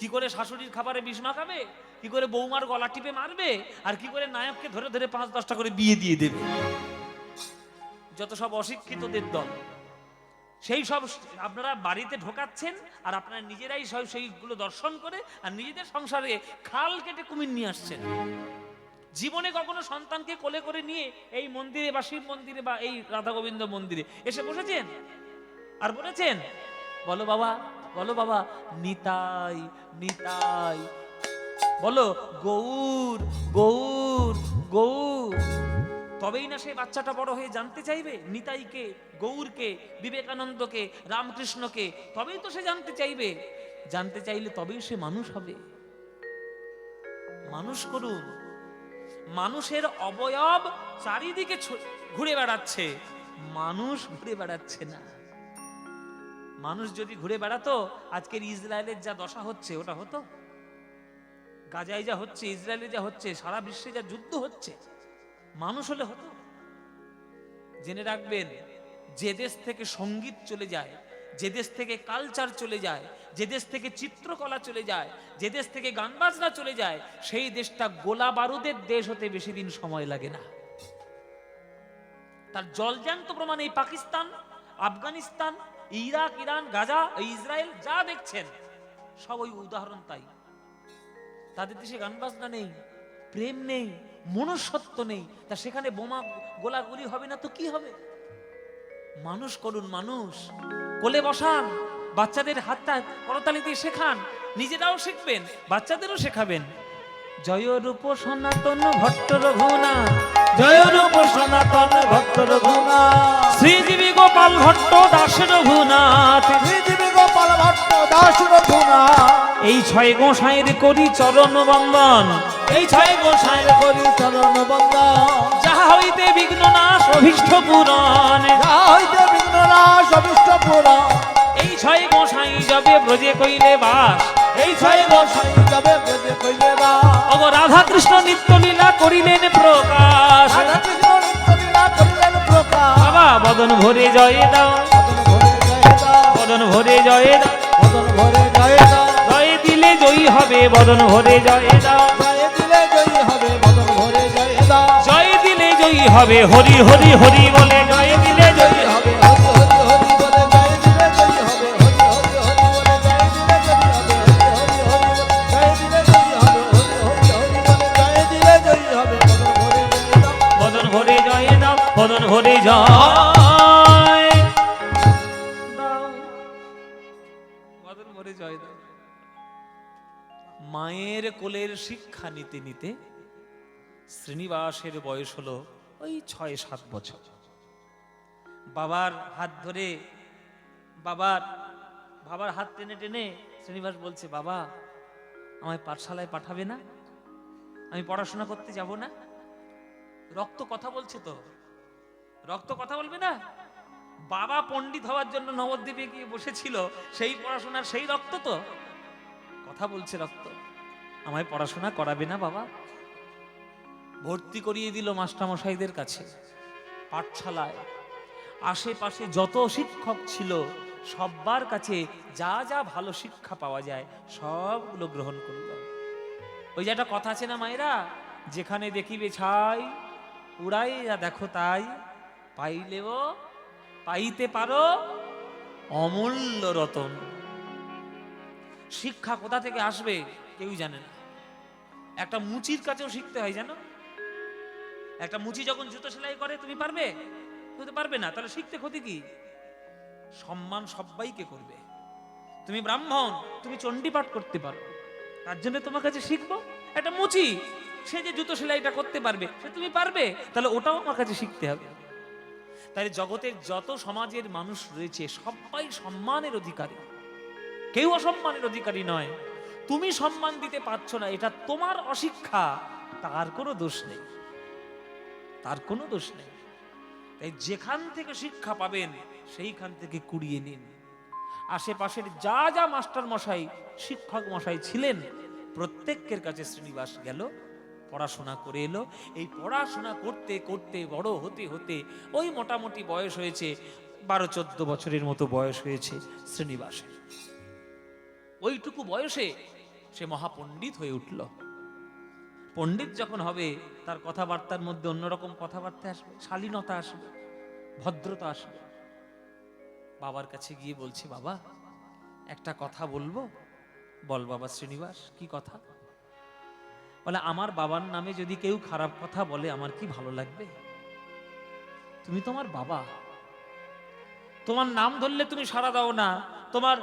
কি করে শাশুড়ির খাবারে বিষ মাখাবে, কি করে বৌমার গলা টিপে মারবে, আর কি করে নায়ককে ধরে ধরে 5-10টা করে বিয়ে দিয়ে দেবে। যত সব অশিক্ষিতদের দল, সেই সব আপনারা বাড়িতে ঢোকাচ্ছেন, আর আপনারা নিজেরাই সব সেইগুলো দর্শন করে আর নিজেদের সংসারে খাল কেটে কুমির নিয়ে আসছেন। জীবনে কখনো সন্তানকে কোলে করে নিয়ে এই মন্দিরে বা শিব মন্দিরে বা এই রাধা গোবিন্দ মন্দিরে এসে বসেছেন আর বলেছেন, বলো বাবা, বলো বাবা, নিতাই নিতাই, বলো গৌর গৌর গৌর। তবেই না সেই বাচ্চাটা বড় হয়ে জানতে চাইবে নিতাইকে, গৌরকে, বিবেকানন্দকে, রামকৃষ্ণকে, তবেই তো সে জানতে চাইবে। জানতে চাইলে তবেই সে মানুষ হবে। মানুষ করুন। মানুষের অবয়ব চারিদিকে ঘুরে বেড়াচ্ছে, মানুষ ঘুরে বেড়াচ্ছে না। মানুষ যদি ঘুরে বেড়াতো, আজকের ইসরায়েলের যা দশা হচ্ছে ওটা হতো? গাজায় যা হচ্ছে, ইসরায়েলে যা হচ্ছে, সারা বিশ্বে যা যুদ্ধ হচ্ছে, মানুষ হলে হতো? জেনে রাখবেন, যে দেশ থেকে সঙ্গীত চলে যায়, যে দেশ থেকে কালচার চলে যায়, যে দেশ থেকে চিত্রকলা চলে যায়, যে দেশ থেকে গান বাজনা চলে যায়, সেই দেশটা গোলা বারুদের দেশ হতে বেশি দিন সময় লাগে না। তার জলজ্যান্ত প্রমাণ এই Pakistan, Afghanistan, Iraq, Iran, Gaza, Israel যা দেখছেন সব ওই উদাহরণ। তাই তাদের দেশে গান বাজনা নেই, প্রেম নেই, মনুষ্যত্ব নেই, তা সেখানে বোমা গোলাগুলি হবে না তো কি হবে? মানুষ করুন, মানুষ। কোলে বসান, বাচ্চাদের হাতটা করতালি দিয়ে শেখান, নিজেরাও শিখবেন, বাচ্চাদেরও শেখাবেন। জয় রূপ সনাতন ভট্ট রঘুনাথ, জয় রূপ সনাতন ভট্ট রঘুনাথ, শ্রীজীবী গোপাল ভট্ট দাস রঘুনাথ, শ্রীজীবী গোপাল ভট্ট দাস রঘুনাথ। এই 6 গোসাইয়ের করি চরণ বন্দন, এই 6 গোসাইয়ের করি চরণ বন্দন। যাহা হইতে বিঘ্ন নাশ অভীষ্ট পূরণ, যা হইতে বিঘ্ন নাশ অভীষ্ট পূরণ। এই 6 গোসাই যাবে ব্রজে কইলে বাস, এই 6 গোসাই যাবে ব্রজে কইলে বাস। ওগো রাধা কৃষ্ণ নিত্য লীলা করিলেন প্রকাশ, রাধা কৃষ্ণ নিত্য লীলা করিলেন প্রকাশ। বাবা বদন ভরে জয় দাও, বদন ভরে জয় দাও, বদন ভরে জয় দাও, বদন ভরে জয় দাও। জয় দিলে জয়ী হবে, বদন ভরে জয় দাও, জয় দিলে জয়ী হবে, বদন ভরে জয় দাও। জয় দিলে জয়ী হবে, হরি হরি হরি বলে জয় দিলে জয়ী জয় হবে। হবে, হরি হরি হরি বলে জয় দিলে জয়ী হবে, হরি হরি হরি বলে জয় দিলে জয়ী হবে, হরি হরি হরি বলে জয় দিলে জয়ী হবে, হরি হরি হরি বলে জয় দিলে জয়ী হবে। বদন ভরে জয় দাও, বদন ভরে জয় দাও, বদন ভরে জয় দাও। মায়ের কোলের শিক্ষা নিতে নিতে শ্রীনিবাসের বয়স হলো ওই 6-7 বছর। বাবার হাত ধরে, বাবার হাত টেনে টেনে শ্রীনিবাস বলছে, বাবা আমায় পাঠশালায় পাঠাবে না? আমি পড়াশোনা করতে যাব না? রক্ত কথা বলছে তো, রক্ত কথা বলবে না? বাবা পণ্ডিত হওয়ার জন্য নবদ্বীপে গিয়ে বসেছিল, সেই পড়াশোনার সেই রক্ত তো কথা বলছে। রক্ত, আমায় পড়াশোনা করাবে না বাবা? ভর্তি করিয়ে দিল মাস্টারমশাইদের কাছে, পাঠশালায়। আশেপাশে যত শিক্ষক ছিল সবার কাছে যা যা ভালো শিক্ষা পাওয়া যায় সবগুলো গ্রহণ করল। ওই যে একটা কথা আছে না মায়েরা, যেখানে দেখিবে ছাই উড়াই দেখো তাই, পাইলেও পাইতে পারো অমূল্য রতন। শিক্ষা কোথা থেকে আসবে কেউ জানে না। একটা মুচির কাছেও শিখতে হয়, জানো? একটা মুচি যখন জুতো সেলাই করে, তুমি পারবে? তুমি তো পারবে না, তাহলে শিখতে ক্ষতি কি? সম্মান সবাইকে করবে। তুমি ব্রাহ্মণ, তুমি চণ্ডী পাঠ করতে পারো, তার জন্য তোমার কাছে শিখবো। একটা মুচি, সে যে জুতো সেলাইটা করতে পারবে, সে তুমি পারবে, তাহলে ওটাও আমার কাছে শিখতে হবে। তাই জগতের যত সমাজের মানুষ রয়েছে সবাই সম্মানের অধিকারী, কেউ অসম্মানের অধিকারী নয়। তুমি সম্মান দিতে পারছো না, এটা তোমার অশিক্ষা, তার কোনো দোষ নেই, তার কোনো দোষ নেই। তাই যেখান থেকে শিক্ষা পাবেন সেইখান থেকে কুড়িয়ে নিন। আশেপাশের যা যা মাস্টার মশাই, শিক্ষক মশাই ছিলেন, প্রত্যেকের কাছে শ্রীনিবাস গেল, পড়াশোনা করে এলো। এই পড়াশোনা করতে করতে বড় হতে হতে ওই মোটামুটি বয়স হয়েছে 12-14 বছরের মতো বয়স হয়েছে শ্রীনিবাসের। ওইটুকু বয়সে সে মহাপণ্ডিত হয়ে উঠল। পণ্ডিত যখন হবে তার কথাবার্তার মধ্যে অন্যরকম কথাবার্তা আসবে, শালীনতা আসবে, ভদ্রতা আসবে। বাবার কাছে গিয়ে বলছে, বাবা একটা কথা বলবো? বল বাবা শ্রীনিবাস, কি কথা? বলে, আমার বাবার নামে যদি কেউ খারাপ কথা বলে আমার কি ভালো লাগবে? তুমি তো আমার বাবা, তোমার নাম ধরলে তুমি সাড়া দাও না, তোমার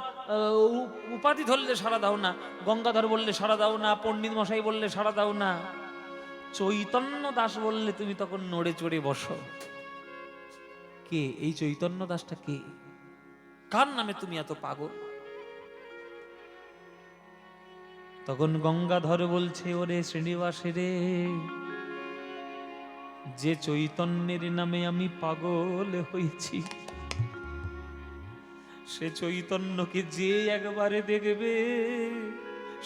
উপাধি ধরলে সাড়া দাও না, গঙ্গাধর বললে সাড়া দাও না, পণ্ডিত মশাই বললে সাড়া দাও না, চৈতন্য দাস বললে তুমি তখন নড়ে চড়ে বসো। কে এই চৈতন্য দাসটা? কে? কার নামে তুমি এত পাগল? তখন গঙ্গাধর বলছে, ওরে শ্রীনিবাস রে, যে চৈতন্যের নামে আমি পাগল হয়েছি, সে চৈতন্যকে যে একবারে দেখবে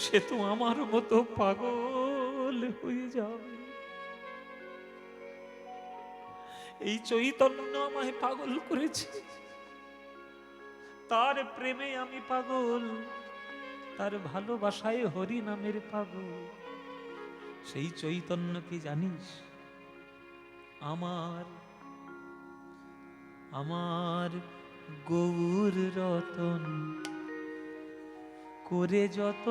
সে তো আমার মতো পাগল হয়ে যাবে। এই চৈতন্য আমায় পাগল করেছে, তার প্রেমে আমি পাগল, তার ভালোবাসায় হরি নামের পাগল। সেই চৈতন্য কি জানিস? আমার আমার গৌর রতন করে যত।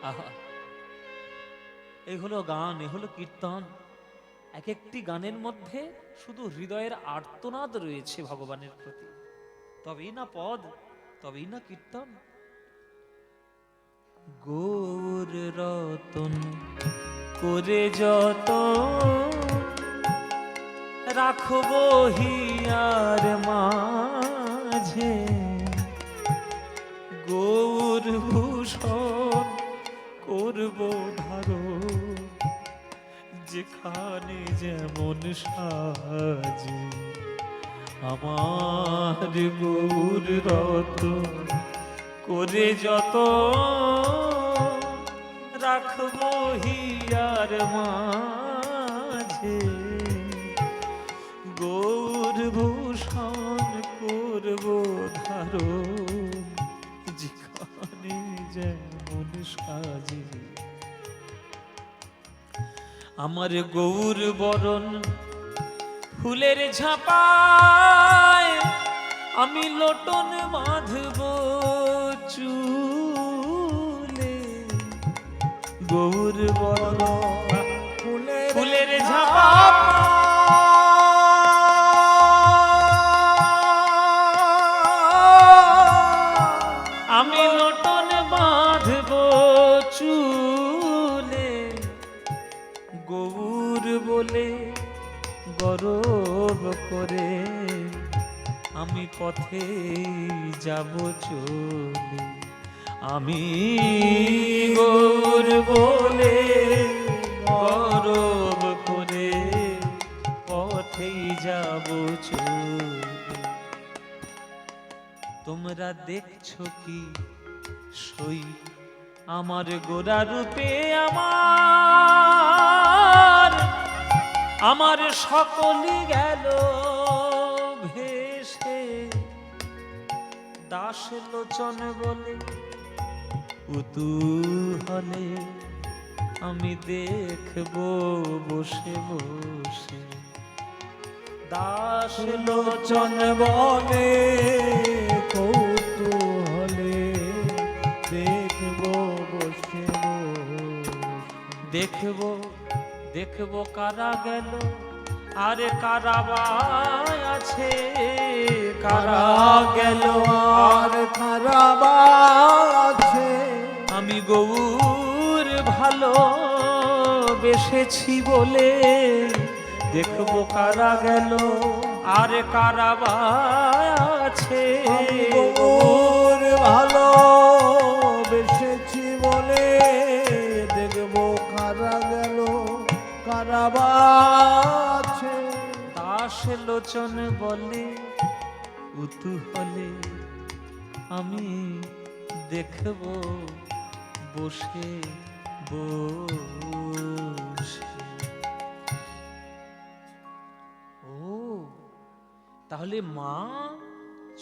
আহা, এই হলো গান, এ হলো কীর্তন। এক একটি গানের মধ্যে শুধু হৃদয়ের আর্তনাদ রয়েছে ভগবানের প্রতি, তবেই না পদ, তবেই না কীর্তন। গৌর রতন করে যত রাখবো হিয়ার মাঝে, গৌর ভূষণ করবো ধারণ, যেখানে যেমন সাজে। আমার গৌর রতন করে যত রাখবো হিয়ার মাঝে, গৌর ভূষণ করবো ধারণ, যেখানে যেমন সাজে। আমার গৌর বরণ ফুলের ঝাপায়, আমি লোটন বাঁধব চুলে। গৌর বরণ ফুলের ঝাপায়, আমি লোটন বাঁধব চুলে। গৌর বলে গরব করে আমি পথে যাব চলে। আমি গৌর বলে গরব করে পথেই যাব চলে। তোমরা দেখছো কি সই আমার গোরা রূপে, আমার সকলই গেল ভেসে। দাস লোচন বলে কুতূহলে আমি দেখবো বসে বসে। দাস লোচন বলে কৌতূহলে দেখবো বসে বসে। দেখবো দেখবো কারা গেল আরে কারা আছে, কারা গেল আর কারা আছে। আমি গৌর ভালো বেসেছি বলে দেখবো কারা গেল আর কারা আছে। গৌর ভালো বেসেছি বলে দেখবো কারা গেল কারা আছে। দাস লোচন বলে কুতূহলে আমি দেখবো বসে বসে। ও তাহলে মা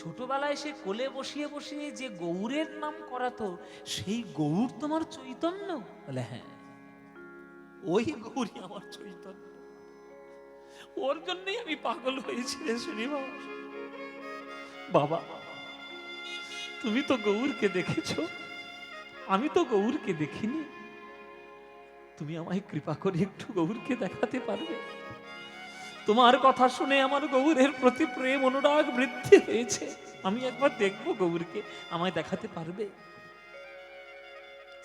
ছোটবেলায় সে কোলে বসিয়ে বসিয়ে যে গৌরের নাম করাতো, সেই গৌর তোমার চৈতন্য? বলে হ্যাঁ, ওই গৌরী আমার চৈতন্য। ওর জন্যই আমি পাগল হয়েছি রে শ্রীনিবাস। বাবা, তুমি তো গৌরকে দেখেছো, আমি তো গৌরকে দেখিনি। তুমি আমায় কৃপা করে একটু গৌরকে দেখাতে পারবে? তোমার কথা শুনে আমার গৌরের প্রতি প্রেম অনুরাগ বৃদ্ধি হয়েছে। আমি একবার দেখবো গৌরকে, আমায় দেখাতে পারবে?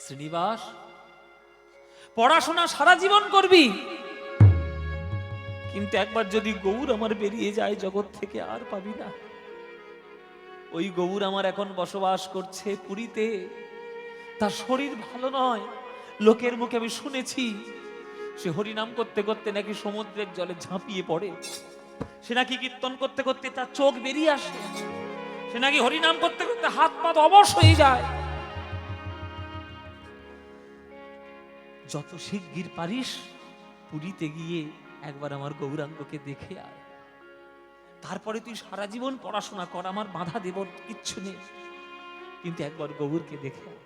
শ্রীনিবাস, পড়াশোনা সারা জীবন করবি, কিন্তু একবার যদি গৌর আমার বেরিয়ে যায় জগৎ থেকে, আর পাবি না। ওই গৌর আমার এখন বসবাস করছে পুরীতে। তার শরীর ভালো নয়, লোকের মুখে আমি শুনেছি সে হরিনাম করতে করতে নাকি সমুদ্রের জলে ঝাঁপিয়ে পড়ে। সে নাকি কীর্তন করতে করতে তার চোখ বেরিয়ে আসে। সে নাকি হরিনাম করতে করতে হাত পা অবশ হয়ে যায়। যত শিগগির পারিস পুরীতে গিয়ে একবার আমার গৌরাঙ্গকে দেখে আয়। তারপরে তুই সারা জীবন পড়াশোনা কর, আমার বাধা দেব কিচ্ছু নেই, কিন্তু একবার গৌরকে দেখে আয়।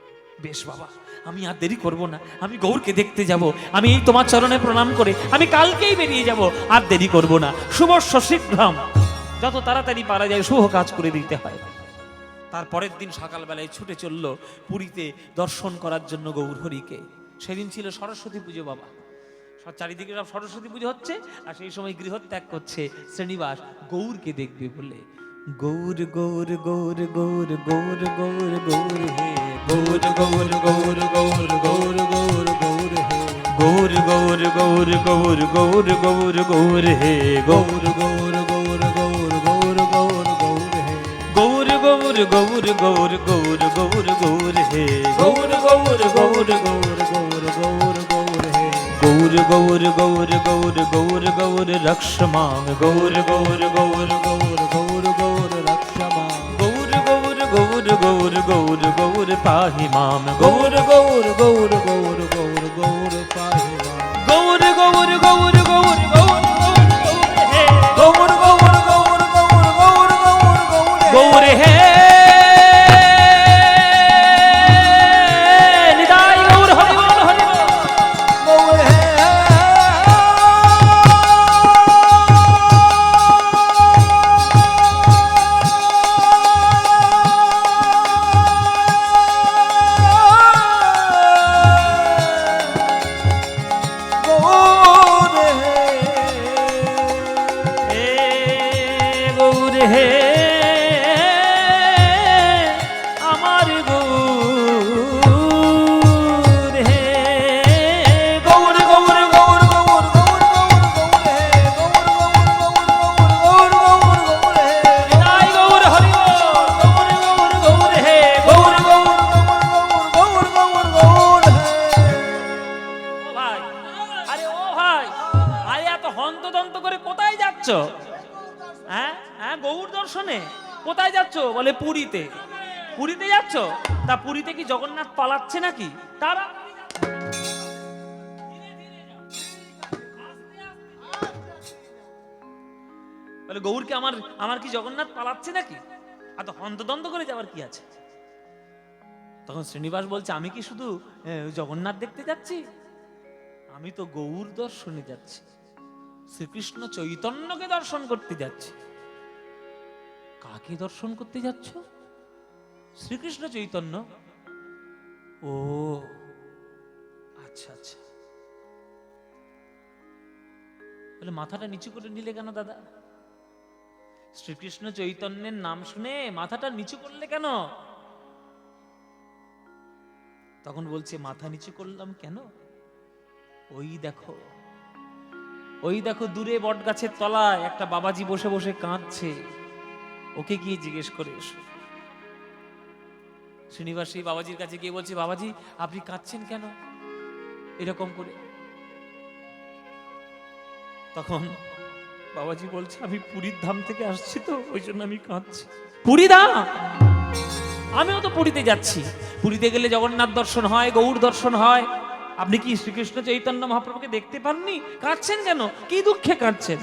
বেশ বাবা, আমি আর দেরি করব না, আমি গৌরকে দেখতে যাব। আমি এই তোমার চরণে প্রণাম করে আমি কালকেই বেরিয়ে যাব, আর দেরি করব না। শুভস্য শীঘ্রম, যত তাড়াতাড়ি পারা যায় শুভ কাজ করে দিতে হয়। তারপরের দিন সকালবেলায় ছুটে চলল পুরীতে দর্শন করার জন্য গৌর হরিকে। সেদিন ছিল সরস্বতী পুজো বাবা, চারিদিকে সব সরস্বতী পুজো হচ্ছে, আর সেই সময় গৃহত্যাগ করছে শ্রীনিবাস গৌরকে দেখবে বলে। গৌর গৌর গৌর গৌর গৌর গৌর গৌর হে, গৌর গৌর গৌর গৌর গৌর গৌর গৌর হে, গৌর গৌর গৌর গৌর গৌর গৌর গৌর হে, গৌর গৌর গৌর গৌর গৌর গৌর গৌর হে, গৌর গৌর গৌর গৌর গৌর গৌর গৌর হে, গৌর গৌর গৌর গৌর গৌর গৌর গৌর হে, গৌর গৌর গৌর গৌর গৌর গৌর রক্ষ মাং, গৌর গৌর গৌর গৌর গৌর গৌর রক্ষ মাং, গৌর গৌর গৌর গৌর গৌর গৌর পাহি মাম, গৌর গৌর গৌর গৌর গৌর গৌর পাহি মাম, গৌর গৌর গৌর গৌর গৌর গৌর হে, গৌর গৌর গৌর গৌর গৌর গৌর গৌর হে, নিতাই গৌর হরি বল হরি বল, গৌর হে। গৌর দর্শনে কোথায় যাচ্ছ? বলে পুরীতে। পুরীতে যাচ্ছ? তা পুরীতে কি জগন্নাথ পালাচ্ছে নাকি? তারা বলে গৌরকে আমার কি জগন্নাথ পালাচ্ছে নাকি? এত হন্তদন্ত করে যাওয়ার কি আছে? তখন শ্রীনিবাস বলছে, আমি কি শুধু জগন্নাথ দেখতে যাচ্ছি? আমি তো গৌর দর্শনে যাচ্ছি, শ্রীকৃষ্ণ চৈতন্যকে দর্শন করতে যাচ্ছি। কাকে দর্শন করতে যাচ্ছ? শ্রীকৃষ্ণ চৈতন্য। ও আচ্ছা আচ্ছা। বলে মাথাটা নিচু করে নিলে কেন দাদা? শ্রীকৃষ্ণ চৈতন্যের নাম শুনে মাথাটা নিচু করলে কেন? তখন বলছে, মাথা নিচু করলাম কেন? ওই দেখো দূরে বট গাছের তলায় একটা বাবাজি বসে বসে কাঁদছে, ওকে গিয়ে জিজ্ঞেস করে এসো। শ্রীনিবাস সেই বাবাজির কাছে গিয়ে বলছে, বাবাজি আপনি কাঁদছেন কেন এরকম করে? তখন বাবাজি বলছে, আমি পুরীর ধাম থেকে আসছি তো, ওই জন্য আমি কাঁদছি। পুরী ধাম? আমিও তো পুরীতে যাচ্ছি। পুরীতে গেলে জগন্নাথ দর্শন হয়, গৌর দর্শন হয়। আপনি কি শ্রীকৃষ্ণ চৈতন্য মহাপ্রভুকে দেখতে পাননি? কাঁদছেন কেন? কি দুঃখে কাঁদছেন?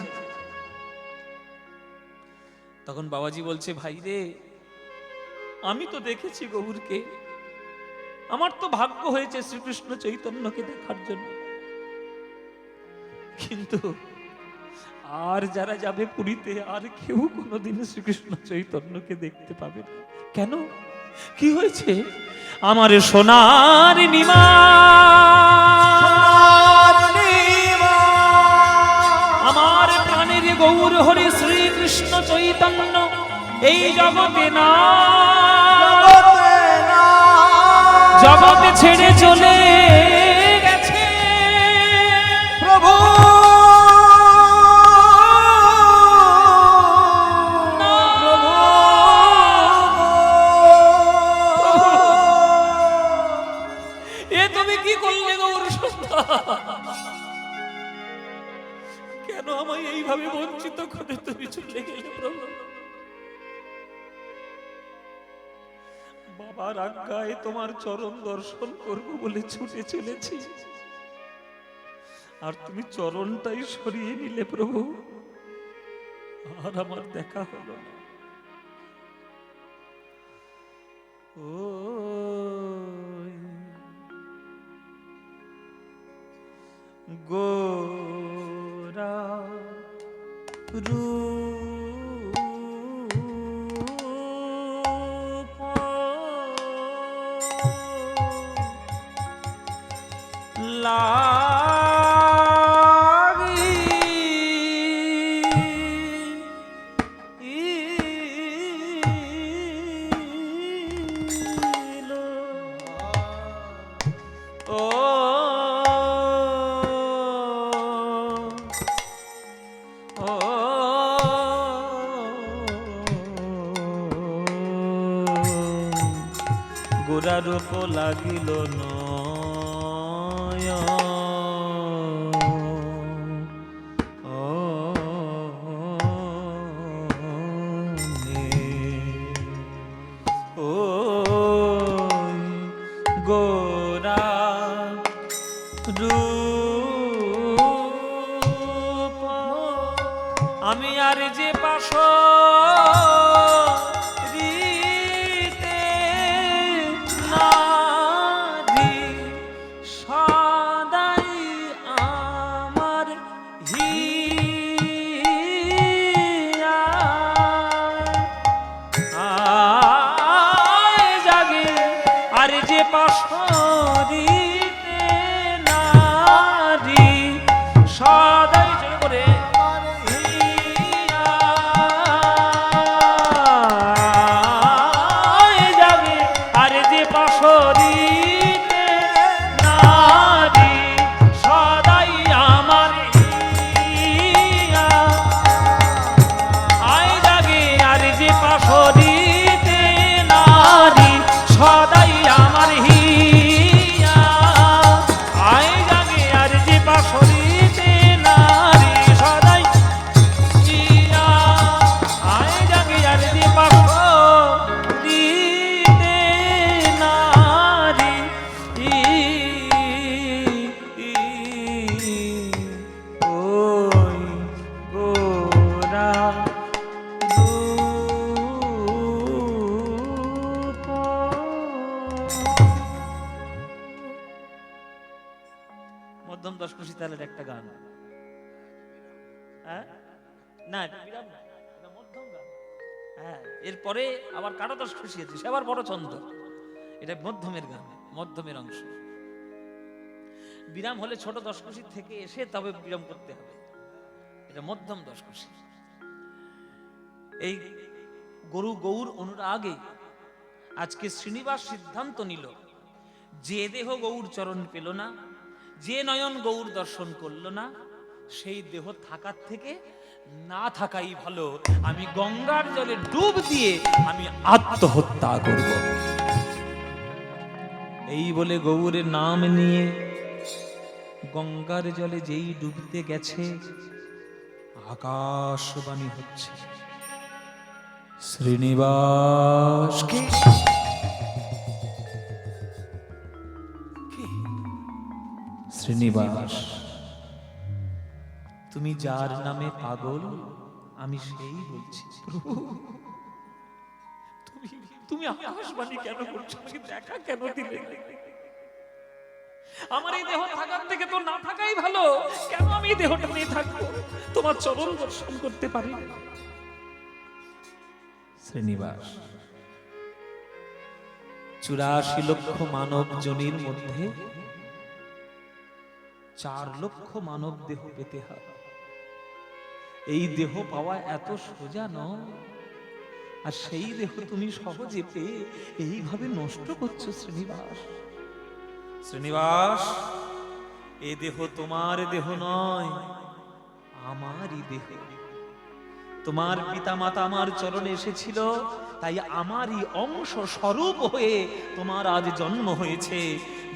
তখন বাবাজি বলছে, ভাই রে, আমি তো দেখেছি গৌরকে, আমার তো ভাগ্য হয়েছে শ্রীকৃষ্ণ চৈতন্যকে দেখার জন্য, কিন্তু আর যারা যাবে পুরীতে আর কেউ কোনোদিন শ্রীকৃষ্ণ চৈতন্যকে দেখতে পাবে না। কেন, কি হয়েছে? আমার সোনার নিমা, আমার প্রাণের গৌর হরি শ্রীকৃষ্ণ চৈতন্য এই জগতে না, জগতে ছেড়ে চলে গেছে প্রভু। এ তুমি কি করলে গৌর সন্ধ্যা? কেন আমায় এইভাবে বঞ্চিত করে তুমি চলে গেলে প্রভু? বাবার আজ্ঞায় তোমার চরণ দর্শন করব বলে ছুটে চলেছি, আর তুমি চরণটাই সরিয়ে নিলে প্রভু, আর আমার দেখা হলো না। ও গোরা গোরারূপ লাগিল গোরা রূপ আমি আর যে পাশ মধ্যম দশকোষী তালের একটা গান। হ্যাঁ না, এটা বিরাম না, এটা মধ্যম গান। হ্যাঁ, এরপরে আবার কারো দশকোষী আছে, সে আবার বড় ছন্দ। এটা মধ্যমের গান, মধ্যমের অংশ। বিরাম হলে ছোট দশকোষী থেকে এসে তবে বিরাম করতে হবে। এটা মধ্যম দশকোষী। এই গরু গৌর অনুরাগে আজকে শ্রীনিবাস সিদ্ধান্ত নিল, যে দেহ গৌর চরণ পেল না, যে নয়ন গৌর দর্শন করল না, সেই দেহ থাকার থেকে না থাকাই ভালো। আমি গঙ্গার জলে ডুব দিয়ে আমি আত্মহত্যা করব। এই বলে গৌরের নাম নিয়ে গঙ্গার জলে যেই ডুবতে গেছে, আকাশবাণী হচ্ছে, শ্রীনিবাস কে? শ্রীনিবাস, তুমি যার নামে পাগল আমি সেই বলছি, প্রভু তুমি তুমি আকাশবাণী কেন করছো, আমাকে দেখা কেন দিলে না? আমার এই দেহ থাকার থেকে তো না থাকাই ভালো, কেন আমি এই দেহটা নিয়ে থাকবো? তোমার চরণ দর্শন করতে পারি না। শ্রীনিবাস 84 লক্ষ মানব জনির মধ্যে 4 লক্ষ মানব দেহ পেতে হয়। এই দেহ পাওয়া এত সোজা নয়, আর সেই দেহ তুমি সহজে পেয়ে এইভাবে নষ্ট করছো শ্রীনিবাস। শ্রীনিবাস, এ দেহ তোমার দেহ নয়, আমারই দেহ। তোমার পিতা মাতা আমার চরণে এসেছিল, তাই আমারই অংশ স্বরূপ হয়ে তোমার আজ জন্ম হয়েছে।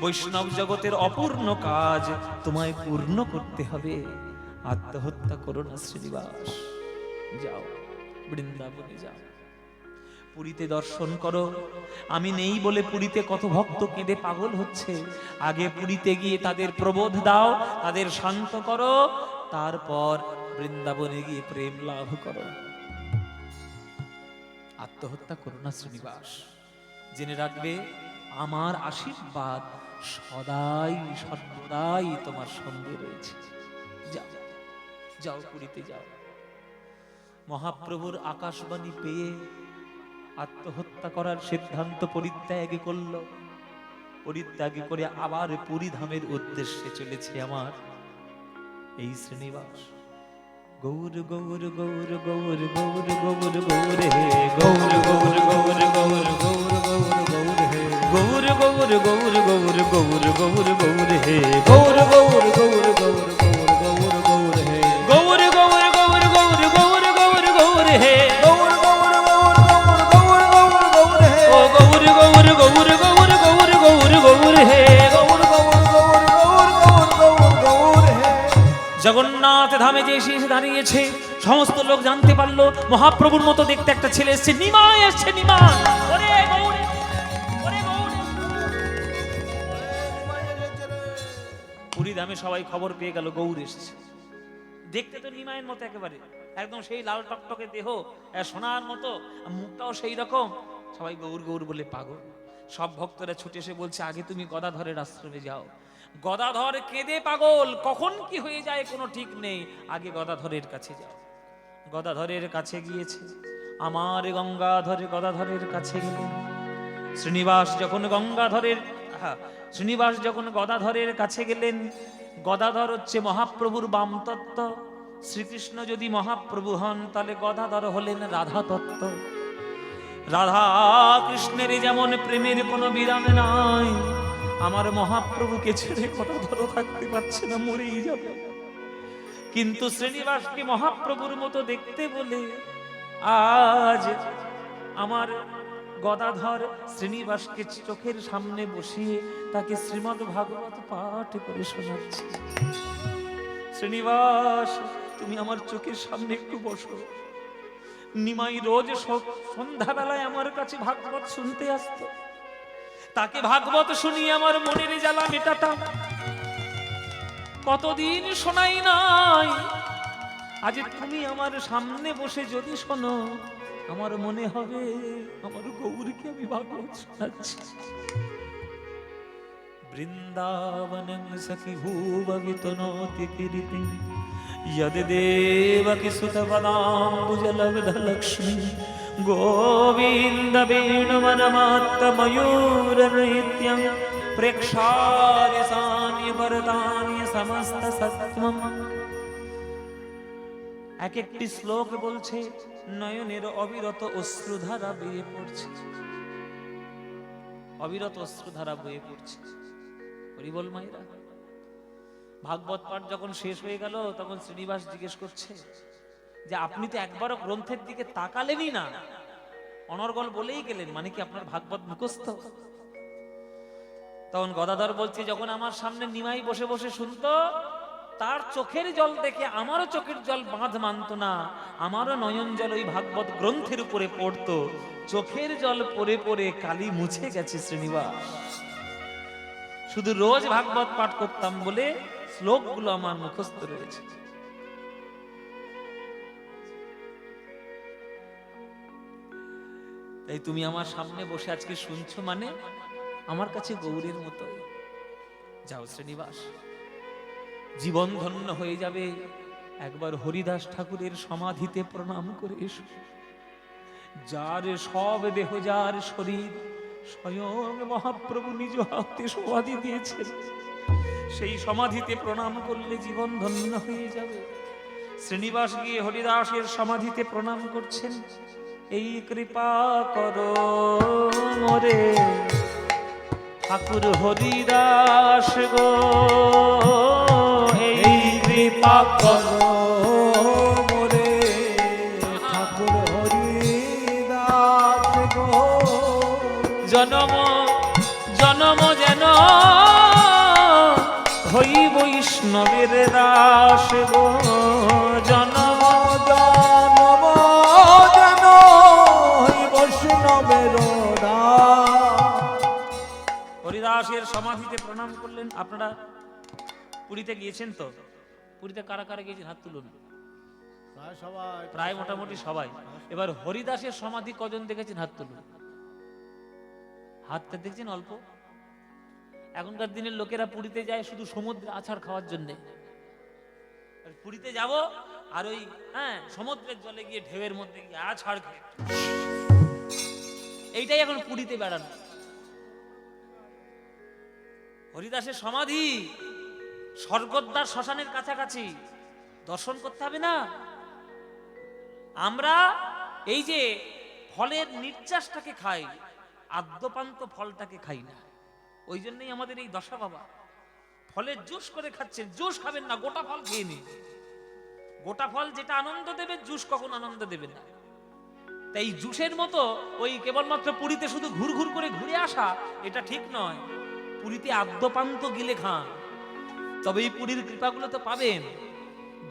বৈষ্ণব জগতের অপূর্ণ কাজ তোমায় পূর্ণ করতে হবে। আত্মহত্যা করো না শ্রীনিবাস, যাও বৃন্দাবনে যাও, পুরীতে দর্শন করো। আমি নেই বলে পুরীতে কত ভক্ত কেঁদে পাগল হচ্ছে। আগে পুরীতে গিয়ে তাদের প্রবোধ দাও, তাদের শান্ত করো, তারপর বৃন্দাবনে গিয়ে প্রেম লাভ করো। আত্মহত্যা করো না শ্রীনিবাস। জেনে রাখবে, আমার আশীর্বাদ সদাই সর্বদাই তোমার সঙ্গে রয়েছে। যাও যাও, পুরীতে যাও। মহাপ্রভুর আকাশবাণী পেয়ে আত্মহত্যা করার সিদ্ধান্ত পরিত্যাগ করল। পরিত্যাগ করে আবার পুরী ধামের উদ্দেশ্যে চলেছে আমার এই শ্রীনিবাস। গৌর গৌর গৌর গৌর গৌর গৌর গৌর হে, গৌর গৌর গৌর গৌর গৌর গৌর গৌর হে, গৌর গৌর গৌর গৌর গৌর গৌর গৌর হে, গৌর গৌর গৌর গৌর গৌর গৌর গৌর হে, গৌর গৌর গৌর গৌর গৌর গৌর গৌর হে, গৌর গৌর গৌর গৌর গৌর গৌর গৌর হে, ও গৌর গৌর গৌর গৌর গৌর গৌর গৌর হে, গৌর গৌর গৌর গৌর গৌর গৌর গৌর হে। জগন্নাথ ধামে যে এসে দাঁড়িয়েছে, সমস্ত লোক জানতে পারলো মহাপ্রভুর মতো দেখতে একটা ছেলে এসছে। নিমাই এসছে, নিমাই। ওরে গৌরে, ওরে গৌরে। পুরী ধামে সবাই খবর পেয়ে গেল গৌর এসেছে। দেখতে তো নিমাইয়ের মতো একেবারে, একদম সেই লাল টকটকে দেহ, সোনার মতো, মুখটাও সেই রকম। সবাই গৌর গৌর বলে পাগল। সব ভক্তরা ছুটে এসে বলছে, আগে তুমি গদাধরের আশ্রমে যাও। গদাধর কেঁদে পাগল, কখন কি হয়ে যায় কোনো ঠিক নেই, আগে গদাধরের কাছে যাও। গদাধরের কাছে গিয়েছে, আমার গঙ্গাধরে গদাধরের কাছে গেলেন। শ্রীনিবাস যখন শ্রীনিবাস যখন গদাধরের কাছে গেলেন, গদাধর হচ্ছে মহাপ্রভুর বাম তত্ত্ব। শ্রীকৃষ্ণ যদি মহাপ্রভু হন, তাহলে গদাধর হলেন রাধা তত্ত্ব। রাধা কৃষ্ণের যেমন প্রেমের কোনো বিরাম নাই, আমার মহাপ্রভুকে ছেড়ে গদাধর থাকতে পারছে না, মরেই যাবে। কিন্তু শ্রীনিবাসকে মহাপ্রভুর মতো দেখতে বলে আজ আমার গদাধর শ্রীনিবাসকে চোখের সামনে বসিয়ে তাকে শ্রীমদ্ ভাগবত পাঠ করে শোনাচ্ছে। শ্রীনিবাস, তুমি আমার চোখের সামনে একটু বসো। নিমাই রোজ সন্ধ্যাবেলায় আমার কাছে ভাগবত শুনতে আসতো, তাকে ভাগবত শুনিয়ে আমার মনের জ্বালা মেটাতাম। কতদিন শোনাই নাই, আজ তুমি আমার সামনে বসে যদি শোনো, আমার মনে হবে আমার গৌরকে আমি ভাগবত শোনাচ্ছি। বৃন্দাবনং সখি ভুববিতনোতি কীর্তি যদ দেবকি সুতপদাম্বুজলব্ধ লক্ষ্মী গোবিন্দ বেণুমনমাত্ত ময়ূর নৃত্যং প্রেক্ষার্য সান্‍ය বরদান্য সমস্ত সত্ত্বম। এক একটি শ্লোক বলছে, নয়নের অবিরত অশ্রুধারা বেয়ে পড়ছে, অবিরত অশ্রুধারা বয়ে পড়ছে। হরি বল মায়েরা। ভাগবত পাঠ যখন শেষ হয়ে গেল, তখন শ্রীনিবাস জিজ্ঞেস করছে যে আপনি তো একবারও গ্রন্থের দিকে তাকালেনই না, অনর্গল বলেই গেলেন, মানে কি আপনার ভাগবত মুখস্থ? তখন গদাধর বলছে, যখন আমার সামনে নিমাই বসে বসে শুনতো, তার চোখের জল দেখে আমারও চোখের জল বাঁধ মানত না, আমারও নয়ন জল ওই ভাগবত গ্রন্থের উপরে পড়তো। চোখের জল পড়ে পড়ে কালি মুছে গেছে শ্রীনিবাস। শুধু রোজ ভাগবত পাঠ করতাম বলে শ্লোকগুলো আমার মুখস্থ রয়েছে। তাই তুমি আমার সামনে বসে আজকে শুনছো মানে আমার কাছে গৌরের মতোই। যাও শ্রীনিবাস, জীবন ধন্য হয়ে যাবে, একবার হরিদাস ঠাকুরের সমাধিতে প্রণাম করে এসো। যার সব দেহ, যার শরীর স্বয়ং মহাপ্রভু নিজ হাতে সমাধি দিয়েছেন, সেই সমাধিতে প্রণাম করলে জীবন ধন্য হয়ে যাবে। শ্রীনিবাস গিয়ে হরিদাসের সমাধিতে প্রণাম করছেন। এই কৃপা করো মোরে ঠাকুর হরিদাস গো, এই কৃপা করো মোরে ঠাকুর হরিদাস গো। জনম জনম যেন হই বৈষ্ণবের দাস গো, জনম জনম যেন হই বৈষ্ণবের দাস। হরিদাসের সমাধিতে প্রণাম করলেন। আপনারা পুরীতে গিয়েছেন তো? পুরীতে কারা কারা গিয়েছেন হাত তুলুন। প্রায় সবাই, প্রায় মোটামুটি সবাই। এবার হরিদাসের সমাধি কজন দেখেছেন হাত তুলুন। হাতটা দেখছেন অল্প। এখনকার দিনের লোকেরা পুরীতে যায় শুধু সমুদ্রে আছাড় খাওয়ার জন্য। পুরীতে যাব আর ওই সমুদ্রের জলে গিয়ে ঢেউয়ের মধ্যে গিয়ে আছাড় খেয়ে, এইটাই এখন পুরীতে বেড়ানো। হরিদাসের সমাধি স্বর্গদ্বার শ্মশানের কাছাকাছি, দর্শন করতে হবে না? আমরা এই যে ফলের নির্যাসটাকে খাই, আদ্যপান্ত ফলটাকে খাই না। ওই জন্যই আমাদের এই দশা বাবা। ফলের জুস করে খাচ্ছেন, জুস খাবেন না, গোটা ফল খেয়ে নিন। গোটা ফল যেটা আনন্দ দেবে, জুস কখন আনন্দ দেবে না। তাই জুসের মতো ওই কেবলমাত্র পুরীতে শুধু ঘুর ঘুর করে ঘুরে আসা, এটা ঠিক নয়। পুরীতে আদ্যপান্ত গিলে খান, তবে এই পুরীর কৃপাগুলো তো পাবেন।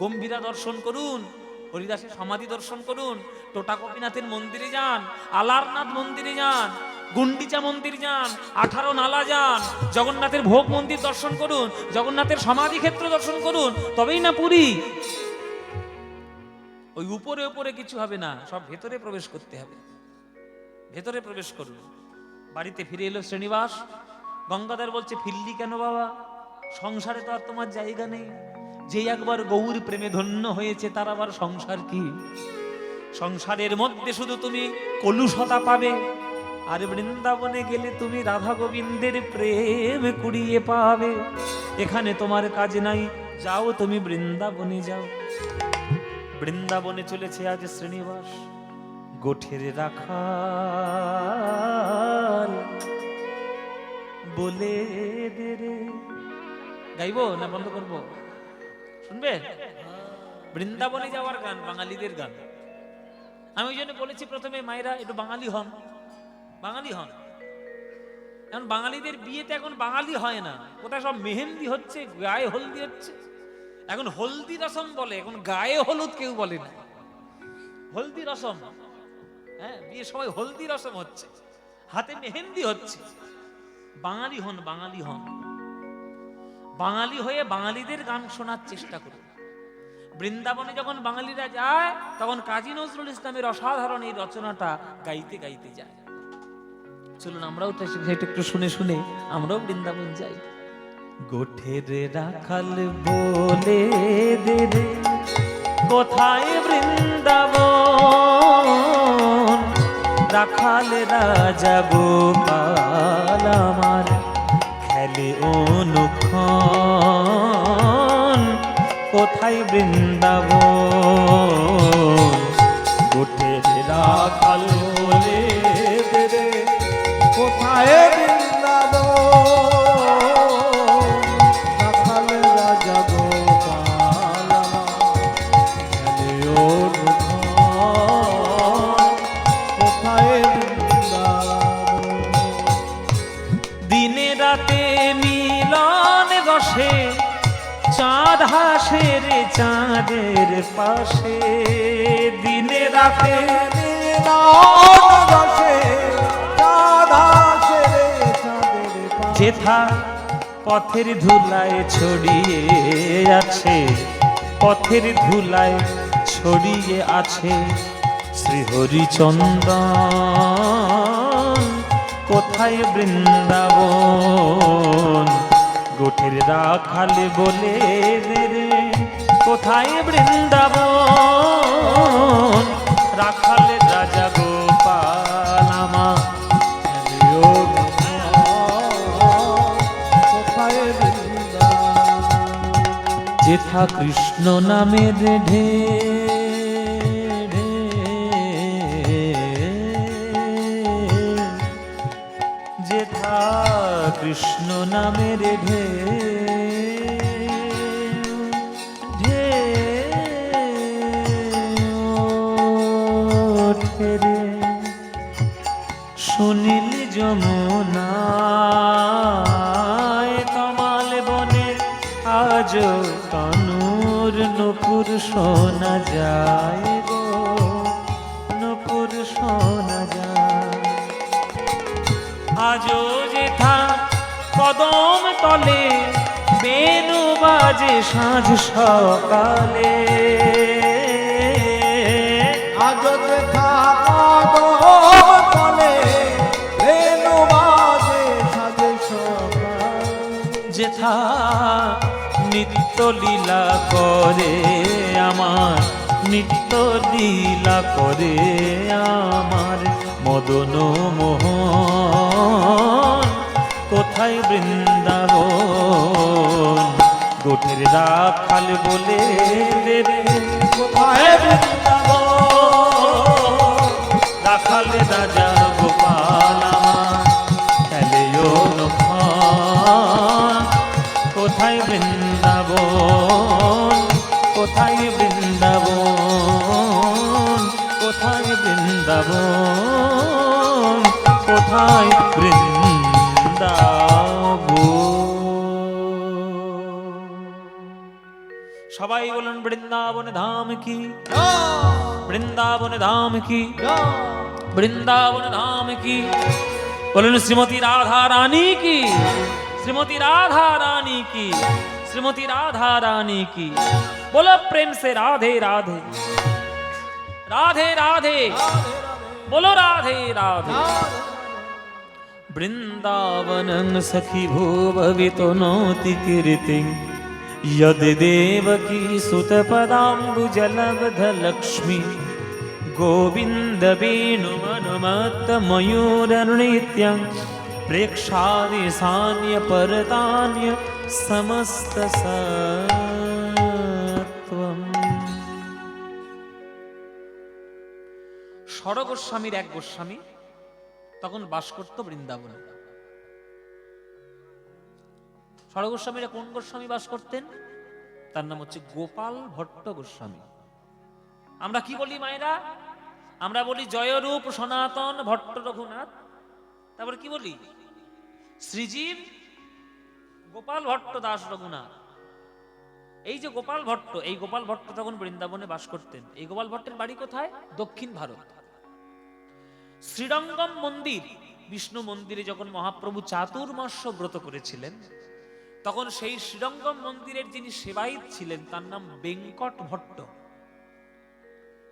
গম্ভীরা দর্শন করুন, হরিদাসের সমাধি দর্শন করুন, টোটা গোপীনাথের মন্দিরে যান, আলারনাথ মন্দিরে যান, গুন্ডিচা মন্দির যান, 18 নালা যান, জগন্নাথের ভোগ মন্দির দর্শন করুন, জগন্নাথের সমাধি ক্ষেত্র দর্শন করুন, তবেই না পুরী। ওই উপরে উপরে কিছু হবে না, সব ভেতরে প্রবেশ করতে হবে। ভেতরে প্রবেশ করুন। বাড়িতে ফিরে এলো শ্রীনিবাস। গঙ্গাধর বলছে, ফিরলি কেন বাবা? সংসারে তো আর তোমার জায়গা নেই। যে একবার গৌর প্রেমে ধন্য হয়েছে তার আবার সংসার কি? সংসারের মধ্যে শুধু তুমি কলুষতা পাবে, আর বৃন্দাবনে গেলে তুমি রাধা গোবিন্দের প্রেম কুড়িয়ে পাবে। এখানে তোমার কাজ নাই, যাও তুমি বৃন্দাবনে যাও। বৃন্দাবনে চলেছে আজ শ্রীনিবাস, গোঠের রাখাল বলে দে রে। গাইবো না বন্ধ করবো? শুনবে? বৃন্দাবনে যাওয়ার গান, বাঙালিদের গান। আমি ওই জন্য বলেছি প্রথমে, মায়েরা একটু বাঙালি হন, বাঙালি হন। এখন বাঙালিদের বিয়েতে এখন বাঙালি হয় না, কোথায় সব মেহেন্দি হচ্ছে, গায়ে হলদি হচ্ছে। এখন হলদি রসম বলে, এখন গায়ে হলুদ কেউ বলে না, হলদি রসম। বিয়ে সবাই হলদি রসম হচ্ছে, হাতে মেহেন্দি হচ্ছে। বাঙালি হন, বাঙালি হন। বাঙালি হয়ে বাঙালিদের গান শোনার চেষ্টা করুন। বৃন্দাবনে যখন বাঙালিরা যায়, তখন কাজী নজরুল ইসলামের অসাধারণ এই রচনাটা গাইতে গাইতে যায়। চলুন আমরাও তো সেটা একটু শুনে শুনে আমরাও বৃন্দাবন যাই। গোঠের রাখাল বলে দে রে, কোথায় বৃন্দাবন? রাখাল রাজা গোপাল আমার খেলে অনুক্ষণ, কোথায় বৃন্দাবন? গোঠের রাখাল বলে দে রে, কোথায় বৃন্দাবন? রাখাল রাজা গোপাল খেলে অনুক্ষণ, কোথায় বৃন্দাবন? দিনে রাতে মিলন বসে, চাঁদ হাসে রে চাঁদের পাশে। দিনে রাতে মিলন বসে, চাঁদ হাসে রে চাঁদের পাশে। যেথা পথের ধুলায় ছড়িয়ে আছে, পথের ধুলায় ছড়িয়ে আছে, শ্রী হরিচন্দন কোথায় বৃন্দাবন, গোঠের রাখাল বলে রে কোথায় বৃন্দাবন, রাখাল রাজা গোপাল আমার কোথায় বৃন্দাবন? যেথা কৃষ্ণ নামের ঢে যেথা কৃষ্ণ নামের ঢে ওঠে রে, সুনীল যমুনায় তমাল বনে আজ তনুর নূপুর শোনা যায় গো, নূপুর শোনা যায়। আজও যেথা কদম তলে বেনু বাজে সাঁঝ সকালে, আজ দেখা কদম তলে বেনু বাজে সাজে সকাল। যেথা নিত্য লীলা করে আমার, নিত্য লীলা করে আমার মদন মোহন, কোথায় বৃন্দাবন, গোঠের রাখাল বলে রে কোথায় বৃন্দাবন? রাখাল রাজা গোপাল আমার খেলেও নখন, কোথায় বৃন্দাবন, কোথায় বৃন্দাবন, কোথায় বৃন্দাবন, কোথায় বৃন্দাবন। সবাই বলুন বৃন্দাবন ধাম কি, বৃন্দাবন ধাম কি, বৃন্দাবন ধাম কি। বলুন শ্রীমতী রাধা রানী কি, শ্রীমতী রাধা রানী की, श्रीमती राधा रानी की। बोलो प्रेम से राधे राधे, राधे राधे, बोलो राधे राधे। वृंदावनं सखी भूभवितो नोति कीर्तिं, यद देवकी सुतपदाम्बुजलब्ध लक्ष्मी, गोविन्द वेणुमनुमत्त मयूरनृत्यं, प्रेक्षादि सान्य परतान्य समस्त सत्वम। ষড় গোস্বামীর এক গোস্বামী তখন বাস করত বৃন্দাবনে। ষড় গোস্বামীরা কোন গোস্বামী বাস করতেন? তার নাম হচ্ছে গোপাল ভট্ট গোস্বামী। আমরা কি বলি মায়েরা? আমরা বলি জয়রূপ সনাতন ভট্ট রঘুনাথ, তারপর কি বলি? শ্রীজীব গোপাল ভট্ট দাস রঘুনাথ। এই যে গোপাল ভট্ট, এই গোপাল ভট্ট তখন বৃন্দাবনে বাস করতেন। এই গোপাল ভট্টের বাড়ি কোথায়? দক্ষিণ ভারত। শ্রীরঙ্গম মন্দির, বিষ্ণু মন্দিরে যখন মহাপ্রভু চাতুর্মাস্য ব্রত করেছিলেন, তখন সেই শ্রীরঙ্গম মন্দিরের যিনি সেবায়িত ছিলেন তার নাম বেঙ্কট ভট্ট।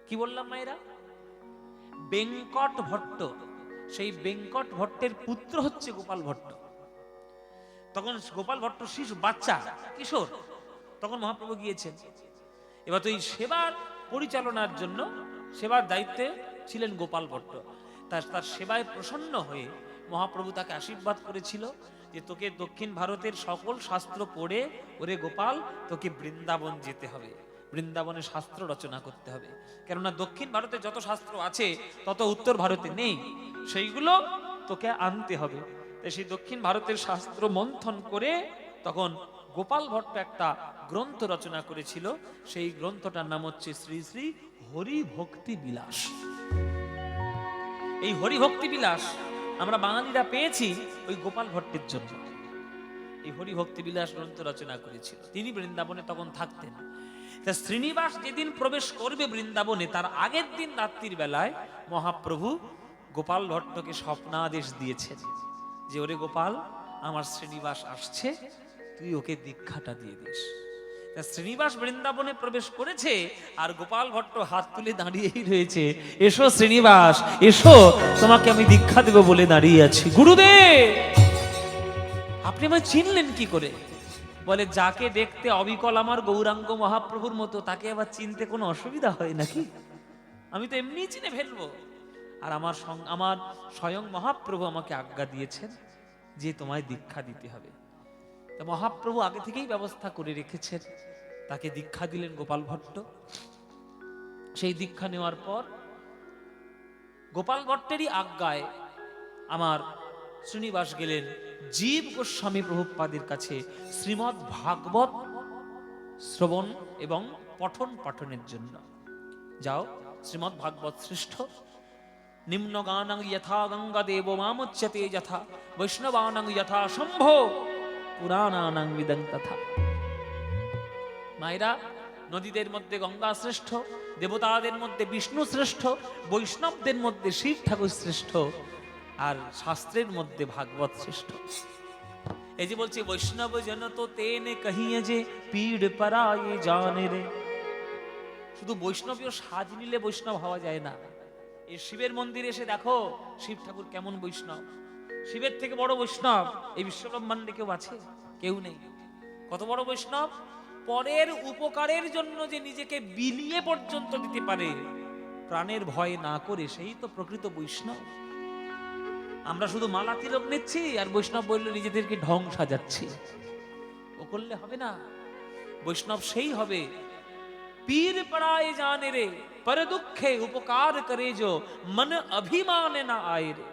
কি বললাম মায়েরা? বেঙ্কট ভট্ট। সেই বেঙ্কট ভট্টের পুত্র হচ্ছে গোপাল ভট্ট। তখন গোপাল ভট্ট শিশু, বাচ্চা, কিশোর, তখন মহাপ্রভু গিয়েছেন। এবার তো এই সেবার পরিচালনার জন্য সেবার দায়িত্বে ছিলেন গোপাল ভট্ট। তার সেবায় প্রসন্ন হয়ে মহাপ্রভু তাকে আশীর্বাদ করেছিল যে তোকে দক্ষিণ ভারতের সকল শাস্ত্র পড়ে, ওরে গোপাল, তোকে বৃন্দাবন যেতে হবে, বৃন্দাবনে শাস্ত্র রচনা করতে হবে। কেননা দক্ষিণ ভারতে যত শাস্ত্র আছে তত উত্তর ভারতে নেই, সেইগুলো তোকে আনতে হবে। তাই সেই দক্ষিণ ভারতের শাস্ত্র মন্থন করে তখন গোপাল ভট্ট একটা গ্রন্থ রচনা করেছিল। সেই গ্রন্থটার নাম হচ্ছে শ্রী শ্রী হরি ভক্তি বিলাস। এই হরি ভক্তি বিলাস আমরা বাঙালিরা পেয়েছি ওই গোপাল ভট্টের জন্য। এই হরি ভক্তি বিলাস গ্রন্থ রচনা করেছিল। তিনি বৃন্দাবনে তখন থাকতেন। তা শ্রীনিবাস যেদিন প্রবেশ করবে বৃন্দাবনে, তার আগের দিন রাত্রির বেলায় মহাপ্রভু গোপাল ভট্টকে স্বপ্নাদেশ দিয়েছেন যে ওরে গোপাল, আমার শ্রীনিবাস আসছে, তুই ওকে দীক্ষাটা দিয়ে দিস। তা শ্রীনিবাস বৃন্দাবনে প্রবেশ করেছে আর গোপাল ভট্ট হাত তুলে দাঁড়িয়েই রয়েছে, এসো শ্রীনিবাস এসো, তোমাকে আমি দীক্ষা দেব বলে দাঁড়িয়ে আছি। গুরুদেব আপনি আমায় চিনলেন কি করে? বলে যাকে দেখতে অবিকল আমার গৌরাঙ্গ মহাপ্রভুর মতো তাকে আবার চিনতে কোনো অসুবিধা হয় নাকি? আমি তো এমনিই চিনে ফেলবো। আর আমার স্বয়ং মহাপ্রভু আমাকে আজ্ঞা দিয়েছেন যে তোমায় দীক্ষা দিতে হবে। তা মহাপ্রভু আগে থেকেই ব্যবস্থা করে রেখেছেন, তাকে দীক্ষা দিলেন গোপাল ভট্ট। সেই দীক্ষা নেওয়ার পর গোপাল ভট্টেরই আজ্ঞায় আমার শ্রীনিবাস গেলেন জীব গোস্বামী প্রভুপাদের কাছে শ্রীমদ্ ভাগবত শ্রবণ এবং পঠন পাঠনের জন্য। যাও, শ্রীমদ্ ভাগবত শ্রেষ্ঠ, নিম্ন গানং যথা গঙ্গা দেব মামুচ্যতে যথা বৈষ্ণবানং যথা শম্ভো পুরাণানাং বিদং তথা। মায়েরা, নদীদের মধ্যে গঙ্গা শ্রেষ্ঠ, দেবতাদের মধ্যে বিষ্ণু শ্রেষ্ঠ, বৈষ্ণবদের মধ্যে শিব ঠাকুর শ্রেষ্ঠ, আর শাস্ত্রের মধ্যে ভাগবত শ্রেষ্ঠ। এই যে বলছে বৈষ্ণব জন তো তেনে কহিয়ে যে পীড় পরায়ে জানে রে। শুধু বৈষ্ণবীয় সাজ নিলে বৈষ্ণব হওয়া যায় না। এই শিবের মন্দিরে এসে দেখো শিব ঠাকুর কেমন বৈষ্ণব। শিবের থেকে বড় বৈষ্ণব এই বিশ্বব্রহ্মাণ্ডে কেউ আছে? কেউ নেই। কত বড় বৈষ্ণব! পরের উপকারের জন্য যে নিজেকে বিলিয়ে পর্যন্ত দিতে পারে প্রাণের ভয় না করে, সেই তো প্রকৃত বৈষ্ণব। আমরা শুধু মালা তিলক নিচ্ছি আর বৈষ্ণব বললে নিজেদেরকে ঢং সাজাচ্ছি, ও করলে হবে না। বৈষ্ণব সেই হবে পীর পড়ায় জানে রে, পর দুঃখে উপকার করে যো মন অভিমানে না আয় রে।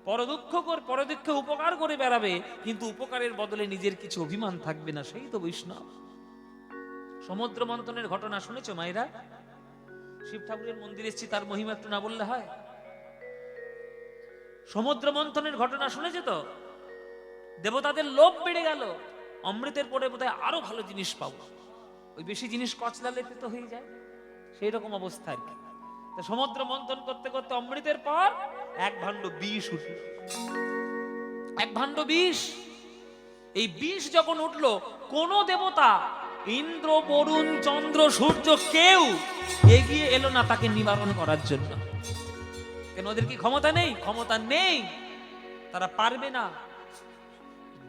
পরদুঃখে উপকার করে বেড়াবে, কিন্তু উপকারের বদলে নিজের কিছু অভিমান থাকবে না, সেই তো বৈষ্ণব। সমুদ্র মন্থনের ঘটনা শুনেছো মায়েরা? শিব ঠাকুরের মন্দিরে এসেছি, তার মহিমা একটু না বললে হয়? সমুদ্র মন্থনের ঘটনা শুনেছে তো? দেবতাদের লোভ বেড়ে গেল, অমৃতের পরে বোধহয় আরো ভালো জিনিস পাবো, ওই বেশি জিনিস কচলালে তো হয়ে যায়, সেই রকম অবস্থা আর কি। সমুদ্র মন্থন করতে করতে অমৃতের পর এক ভাণ্ড বিষ উঠল, এক ভাণ্ড বিষ। এই বিষ যখন উঠলো, কোন দেবতা ইন্দ্র, বরুণ, চন্দ্র, সূর্য কেউ এগিয়ে এলো না তাকে নিবারণ করার জন্য। কেন? ওদের কি ক্ষমতা নেই? ক্ষমতা নেই, তারা পারবে না।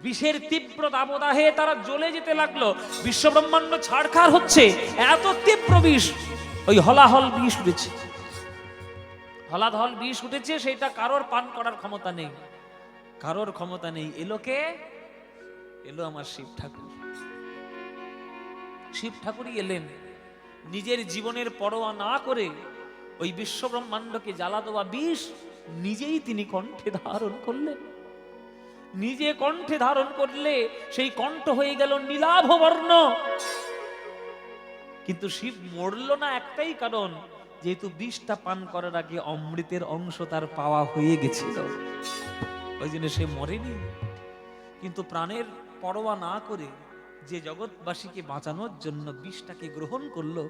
বিষের তীব্র দাবদাহে তারা জ্বলে যেতে লাগলো, বিশ্বব্রহ্মাণ্ড ছাড়খাড় হচ্ছে, এত তীব্র বিষ। ওই হলাহল বিষ উঠেছে, হলাধল বিষ উঠেছে, সেটা কারোর পান করার ক্ষমতা নেই, কারোর ক্ষমতা নেই। এলো কে? এলো আমার শিব ঠাকুর। শিব ঠাকুরই এলেন, নিজের জীবনের পরোয়া না করে ওই বিশ্বব্রহ্মাণ্ডকে জ্বালা দেওয়া বিষ নিজেই তিনি কণ্ঠে ধারণ করলেন। নিজে কণ্ঠে ধারণ করলে সেই কণ্ঠ হয়ে গেল নীলাভ বর্ণ। কিন্তু শিব মরল না একটাই কারণ, যেহেতু বিষটা পান করার আগে অমৃতের অংশ তার পাওয়া হয়ে গেছিল, ওই জন্য সে মরেনি। কিন্তু প্রাণের পরোয়া না করে যে জগৎবাসীকে বাঁচানোর জন্য বিষটাকে গ্রহণ করলো,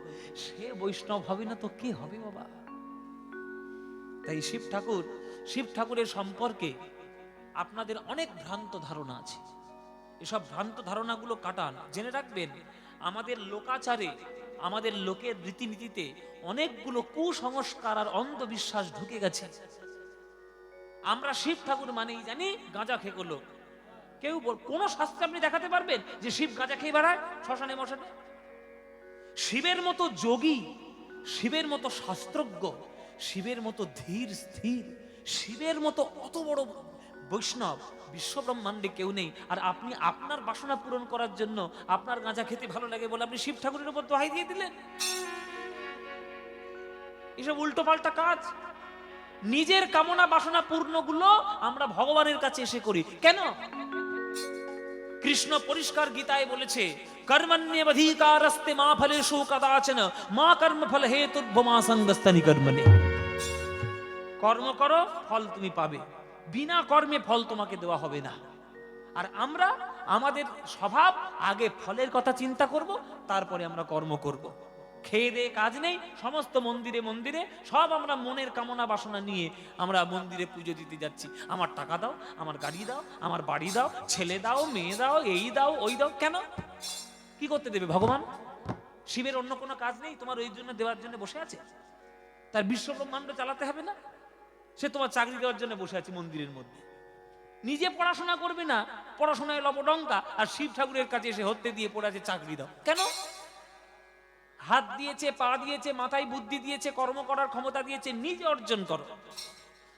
সে বৈষ্ণব হবে না তো কে হবে বাবা? তাই শিব ঠাকুরের সম্পর্কে আপনাদের অনেক ভ্রান্ত ধারণা আছে। এসব ভ্রান্ত ধারণাগুলো কাটান। জেনে রাখবেন, আমাদের লোকাচারে, আমাদের লোকের রীতিনীতিতে অনেকগুলো কুসংস্কার আর অন্ধবিশ্বাস ঢুকে গেছে। আমরা শিব ঠাকুর মানেই জানি গাঁজা খেকো লোক। কেউ কোন শাস্ত্রে আপনি দেখাতে পারবেন যে শিব গাঁজা খেয়ে বেড়ায় শ্মশানে মশানে? শিবের মতো যোগী, শিবের মতো শাস্ত্রজ্ঞ, শিবের মতো ধীর স্থির, শিবের মতো অত বড় বৈষ্ণব বিশ্বব্রহ্মাণ্ডে কেউ নেই। আর আপনি আপনার বাসনা পূরণ করার জন্য আপনার গাঁজা খেতে ভালো লাগে বলে আপনি শিব ঠাকুরের উপর দোহাই দিয়ে দিলেন। এসব উল্টো পাল্টা কাজ। নিজের কামনা বাসনা পূর্ণগুলো আমরা ভগবানের কাছে এসে করি কেন? কৃষ্ণ পরিষ্কার গীতায় বলেছে, কর্মণ্যেবধিকারস্তে মা ফলেষু কদাচন মা কর্মফল হেতুর্ভমা সঙ্গস্তানি কর্মণি। কর্ম করো, ফল তুমি পাবে, বিনা কর্মে ফল তোমাকে দেওয়া হবে না। আর আমরা আমাদের স্বভাব, আগে ফলের কথা চিন্তা করব, তারপরে আমরা কর্ম করব। খেয়ে দিয়ে কাজ নেই, সমস্ত মন্দিরে মন্দিরে সব আমরা মনের কামনা বাসনা নিয়ে আমরা মন্দিরে পুজো দিতে যাচ্ছি। আমার টাকা দাও, আমার গাড়ি দাও, আমার বাড়ি দাও, ছেলে দাও, মেয়ে দাও, এই দাও, ওই দাও। কেন? কি করতে দেবে ভগবান? শিবের অন্য কোনো কাজ নেই তোমার ওই জন্য দেওয়ার জন্য বসে আছে? তার বিশ্ব ব্রহ্মাণ্ড চালাতে হবে না? সে তোমার চাকরি দেওয়ার জন্য বসে আছে মন্দিরের মধ্যে। নিজে পড়াশোনা করবে না, পড়াশোনায় লবডঙ্কা, আর শিব ঠাকুরের কাছে এসে হত্যে দিয়ে পড়ে আছে চাকরি দাও। কেন? হাত দিয়েছে, পা দিয়েছে, মাথায় বুদ্ধি দিয়েছে, কর্ম করার ক্ষমতা দিয়েছে, নিজে অর্জন করো।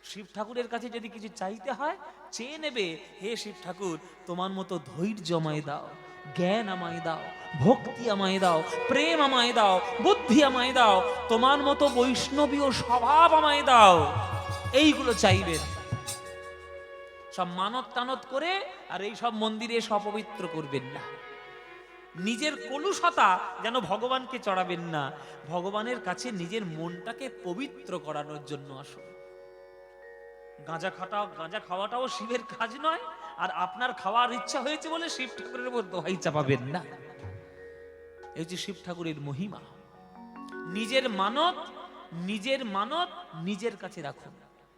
শিব ঠাকুরের কাছে যদি কিছু চাইতে হয় চেয়ে নেবে, হে শিব ঠাকুর তোমার মতো ধৈর্য আমায় দাও, জ্ঞান আমায় দাও, ভক্তি আমায় দাও, প্রেম আমায় দাও, বুদ্ধি আমায় দাও, তোমার মতো বৈষ্ণবীয় স্বভাব আমায় দাও। এইগুলো চাইবেন। সব মানত টানত করে আর এই সব মন্দিরে এসে অপবিত্র করবেন না। নিজের কলুষতা যেন ভগবানকে চড়াবেন না, ভগবানের কাছে নিজের মনটাকে পবিত্র করানোর জন্য আসুন। গাঁজা খাওয়াটাও শিবের কাজ নয়, আর আপনার খাওয়ার ইচ্ছা হয়েছে বলে শিব ঠাকুরের উপর দোহাই চাপাবেন না। এই যে শিব ঠাকুরের মহিমা। নিজের মানত নিজের কাছে রাখুন।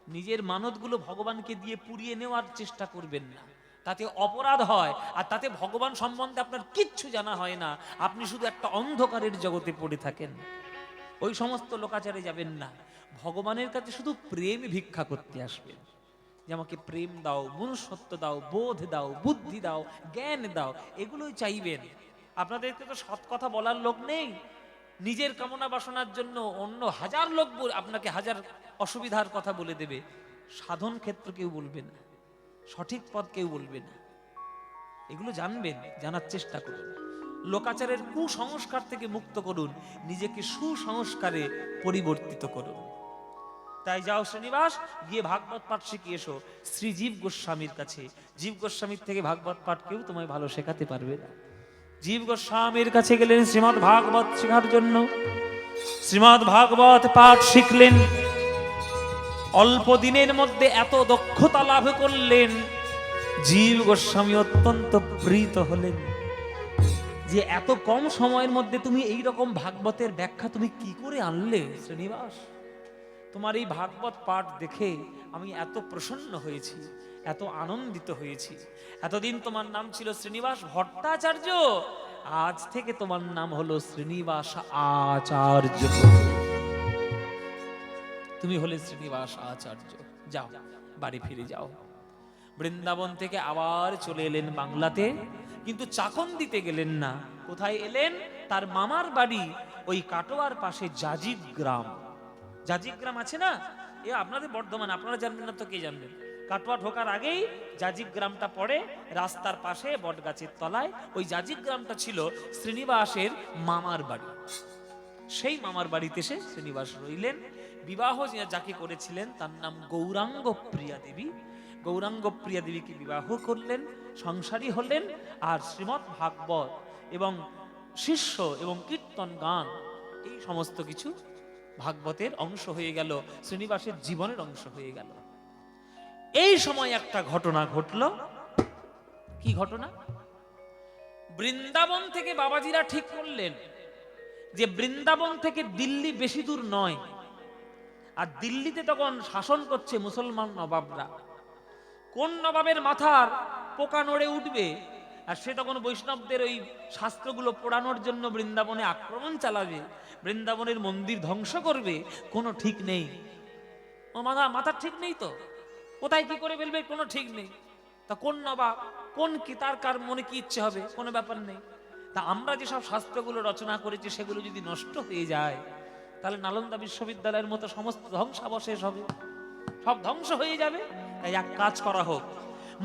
নিজের মানতগুলো ভগবানকে দিয়ে পুড়িয়ে নেওয়ার চেষ্টা করবেন না, তাতে অপরাধ হয়, আর তাতে ভগবান সম্বন্ধে আপনার কিচ্ছু জানা হয় না। আপনি শুধু একটা অন্ধকারের জগতে পড়ে থাকেন। ওই সমস্ত লোকাচারে যাবেন না। ভগবানের কাছে শুধু প্রেম ভিক্ষা করতে আসবেন, যে আমাকে প্রেম দাও, মনুষ্যত্ব দাও, বোধ দাও, বুদ্ধি দাও, জ্ঞান দাও, এগুলোই চাইবেন। আপনাদেরকে তো সৎ কথা বলার লোক নেই। নিজের কামনা বাসনার জন্য অন্য হাজার লোক আপনাকে হাজার অসুবিধার কথা বলে দেবে, সাধন ক্ষেত্র কেউ বলবে না, সঠিক পথ কেউ বলবে না। এগুলো জানবেন, জানার চেষ্টা করুন। লোকাচারের কুসংস্কার থেকে মুক্ত করুন, নিজেকে সুসংস্কারে পরিবর্তিত করুন। তাই যাও শ্রীনিবাস, গিয়ে ভাগবত পাঠ শিখিয়ে এসো শ্রী জীব গোস্বামীর কাছে। জীব গোস্বামীর থেকে ভাগবত পাঠ কেউ তোমায় ভালো শেখাতে পারবে না। জীব গোস্বামীর কাছে গেলেন শ্রীমদ্ ভাগবত শেখার জন্য। শ্রীমদ্ ভাগবত পাঠ শিখলেন, অল্প দিনের মধ্যে এত দক্ষতা লাভ করলেন, জীব গোস্বামী অত্যন্ত প্রীত হলেন যে এত কম সময়ের মধ্যে তুমি এই রকম ভাগবতের ব্যাখ্যা তুমি কি করে আনলে শ্রীনিবাস? তোমার এই ভাগবত পাঠ দেখে আমি এত প্রসন্ন হয়েছি, এত আনন্দিত হয়েছি। এতদিন তোমার নাম ছিল শ্রীনিবাস ভট্টাচার্য, আজ থেকে তোমার নাম হলো শ্রীনিবাস আচার্য। তুমি হলে শ্রীনিবাস আচার্য। যাও, বাড়ি ফিরে যাও। বৃন্দাবন থেকে আবার চলে এলেন বাংলাতে, কিন্তু চাকন দিতে গেলেন না। কোথায় এলেন? তার মামার বাড়ি ওই কাটোয়ার পাশে জাজিদ গ্রাম। জাজিদ গ্রাম আছে না, এ আপনাদের বর্ধমান, আপনারা জানবেন না তো কে জানবেন? কাটোয়া ঢোকার আগেই জাজিদ গ্রামটা পড়ে, রাস্তার পাশে বটগাছের তলায়। ওই জাজিদ গ্রামটা ছিল শ্রীনিবাসের মামার বাড়ি। সেই মামার বাড়িতে সে শ্রীনিবাস রইলেন। বিবাহ যাকে করেছিলেন তার নাম গৌরাঙ্গ প্রিয়া দেবী। গৌরাঙ্গ প্রিয়া দেবীকে বিবাহ করলেন, সংসারী হলেন। আর শ্রীমদ্ ভাগবত এবং শিষ্য এবং কীর্তন গান এই সমস্ত কিছু ভাগবতের অংশ হয়ে গেল, শ্রীনিবাসের জীবনের অংশ হয়ে গেল। এই সময় একটা ঘটনা ঘটল। কি ঘটনা? বৃন্দাবন থেকে বাবাজিরা ঠিক করলেন যে বৃন্দাবন থেকে দিল্লি বেশি দূর নয়, আর দিল্লিতে তখন শাসন করছে মুসলমান নবাবরা। কোন নবাবের মাথার পোকা নড়ে উঠবে, আর সে তখন বৈষ্ণবদের ওই শাস্ত্রগুলো পোড়ানোর জন্য বৃন্দাবনে আক্রমণ চালাবে, বৃন্দাবনের মন্দির ধ্বংস করবে, কোনো ঠিক নেই। ও মাথার ঠিক নেই তো, কোথায় কি করে ফেলবে কোনো ঠিক নেই। তা কোন নবাব, কোন কি তার কার মনে কি ইচ্ছে হবে, কোনো ব্যাপার নেই। তা আমরা যেসব শাস্ত্রগুলো রচনা করেছি সেগুলো যদি নষ্ট হয়ে যায়, তাহলে নালন্দা বিশ্ববিদ্যালয়ের মতো সমস্ত ধ্বংসাবশেষ হবে, সব ধ্বংস হয়ে যাবে। তাই এক কাজ করা হোক,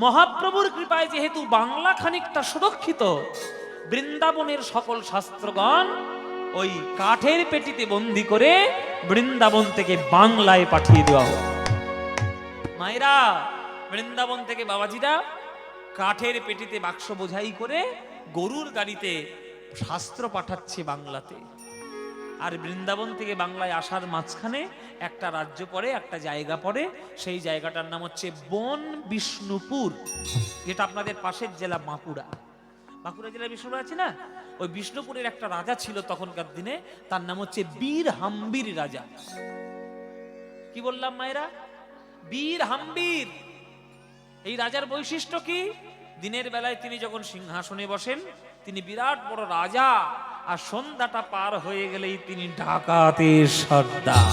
মহাপ্রভুর কৃপায় যেহেতু বাংলা খানিকটা সুরক্ষিত, বৃন্দাবনের সকল শাস্ত্রগণ ওই কাঠের পেটিতে বন্দি করে বৃন্দাবন থেকে বাংলায় পাঠিয়ে দেওয়া হোক। মায়েরা, বৃন্দাবন থেকে বাবাজিরা কাঠের পেটিতে বাক্স বোঝাই করে গরুর গাড়িতে শাস্ত্র পাঠাচ্ছে বাংলাতে। আর বৃন্দাবন থেকে বাংলায় আসার মাঝখানে একটা রাজ্য পড়ে, একটা জায়গা পড়ে, সেই জায়গাটার নাম হচ্ছে বন বিষ্ণুপুর, যেটা আপনাদের পাশের জেলা বাঁকুড়া। বাঁকুড়া জেলার বিষ্ণুপুর আছে না, ওই বিষ্ণুপুরের একটা রাজা ছিল তখনকার দিনে, তার নাম হচ্ছে বীর হাম্বির রাজা। কি বললাম মায়েরা? বীর হাম্বির। এই রাজার বৈশিষ্ট্য কি? দিনের বেলায় তিনি যখন সিংহাসনে বসেন, তিনি বিরাট বড় রাজা, আর সন্ধ্যাটা পার হয়ে গেলেই তিনি ডাকাতের সর্দার।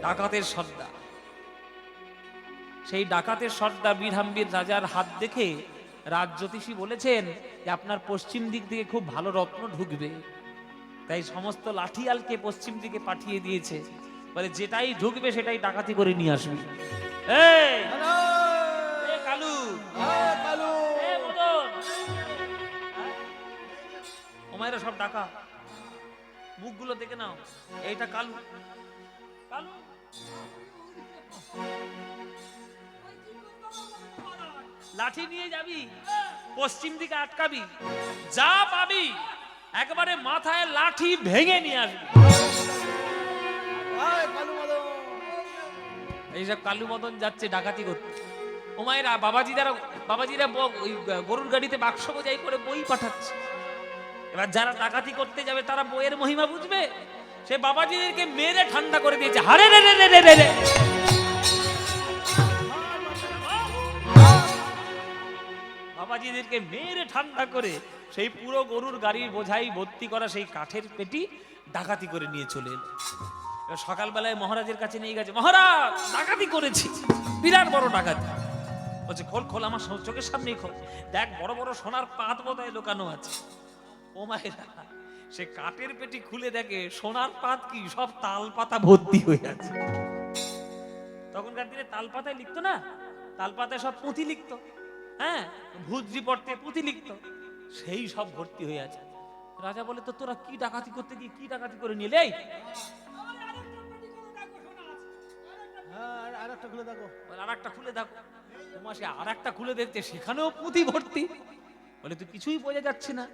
ডাকাতের সর্দার। সেই ডাকাতের সর্দার বীরহাম্বীর রাজার হাত দেখে রাজ জ্যোতিষী বলেছেন যে আপনার পশ্চিম দিক থেকে খুব ভালো রত্ন ঢুকবে, তাই সমস্ত লাঠিয়ালকে পশ্চিম দিকে পাঠিয়ে দিয়েছে, বলে যেটাই ঢুকবে সেটাই ডাকাতি করে নিয়ে আসবি। এই এ কালু, কালু, এ মদন, ওমাইরা সব ডাকা, মুখগুলো দেখে নাও। এইটা কালু। কালু লাঠি নিয়ে যাবি, পশ্চিম দিকে আটকাবি, যা পাবি একবারে মাথায় লাঠি ভেঙে নিয়ে আসবি। এইসব কালু মদন যাচ্ছে ডাকাতি করতে। ও মায়েরা, বাবাজিরা ওই গরুর গাড়িতে বাক্স বোঝাই করে বই পাঠাচ্ছে। এবার যারা ডাকাতি করতে যাবে তারা বইয়ের মহিমা বুঝবে। সে বাবাজিদেরকে মেরে ঠান্ডা করে দিয়েছে। হারে রে রে রে রে রে, বাবাজিদেরকে মেরে ঠান্ডা করে সেই পুরো গরুর গাড়ির বোঝাই ভর্তি করা সেই কাঠের পেটি ডাকাতি করে নিয়ে চলে এলো। সকালবেলায় মহারাজের কাছে নিয়ে গেছে, মহারাজ ডাকাতি করেছি, বিরাট বড় ডাকাতি। বলছে খোল খোল, আমার চোখের সামনেই খোল, দেখ বড় বড় সোনার পাত বোধহয় লুকানো আছে। ও মায়েরা, সে কাঠের পেটি খুলে দেখে সোনার পাত কি, সব তাল পাতা ভর্তি হয়ে আছে। তখনকার দিনে তাল পাতায় লিখতো না, তাল পাতায় সব পুঁথি লিখতো, হ্যাঁ ভুজরি পড়তে পুঁথি লিখতো, সেই সব ভর্তি হয়ে আছে। রাজা বলে, তো তোরা কি ডাকাতি করতে গিয়ে কি ডাকাতি করে নিলে? আরেকটা খুলে দেখো, আরেকটা খুলে দেখো। তোমার সে আরেকটা খুলে দেখতে, সেখানেও পুঁথি ভর্তি। বলে তুই কিছুই বোঝা যাচ্ছে না।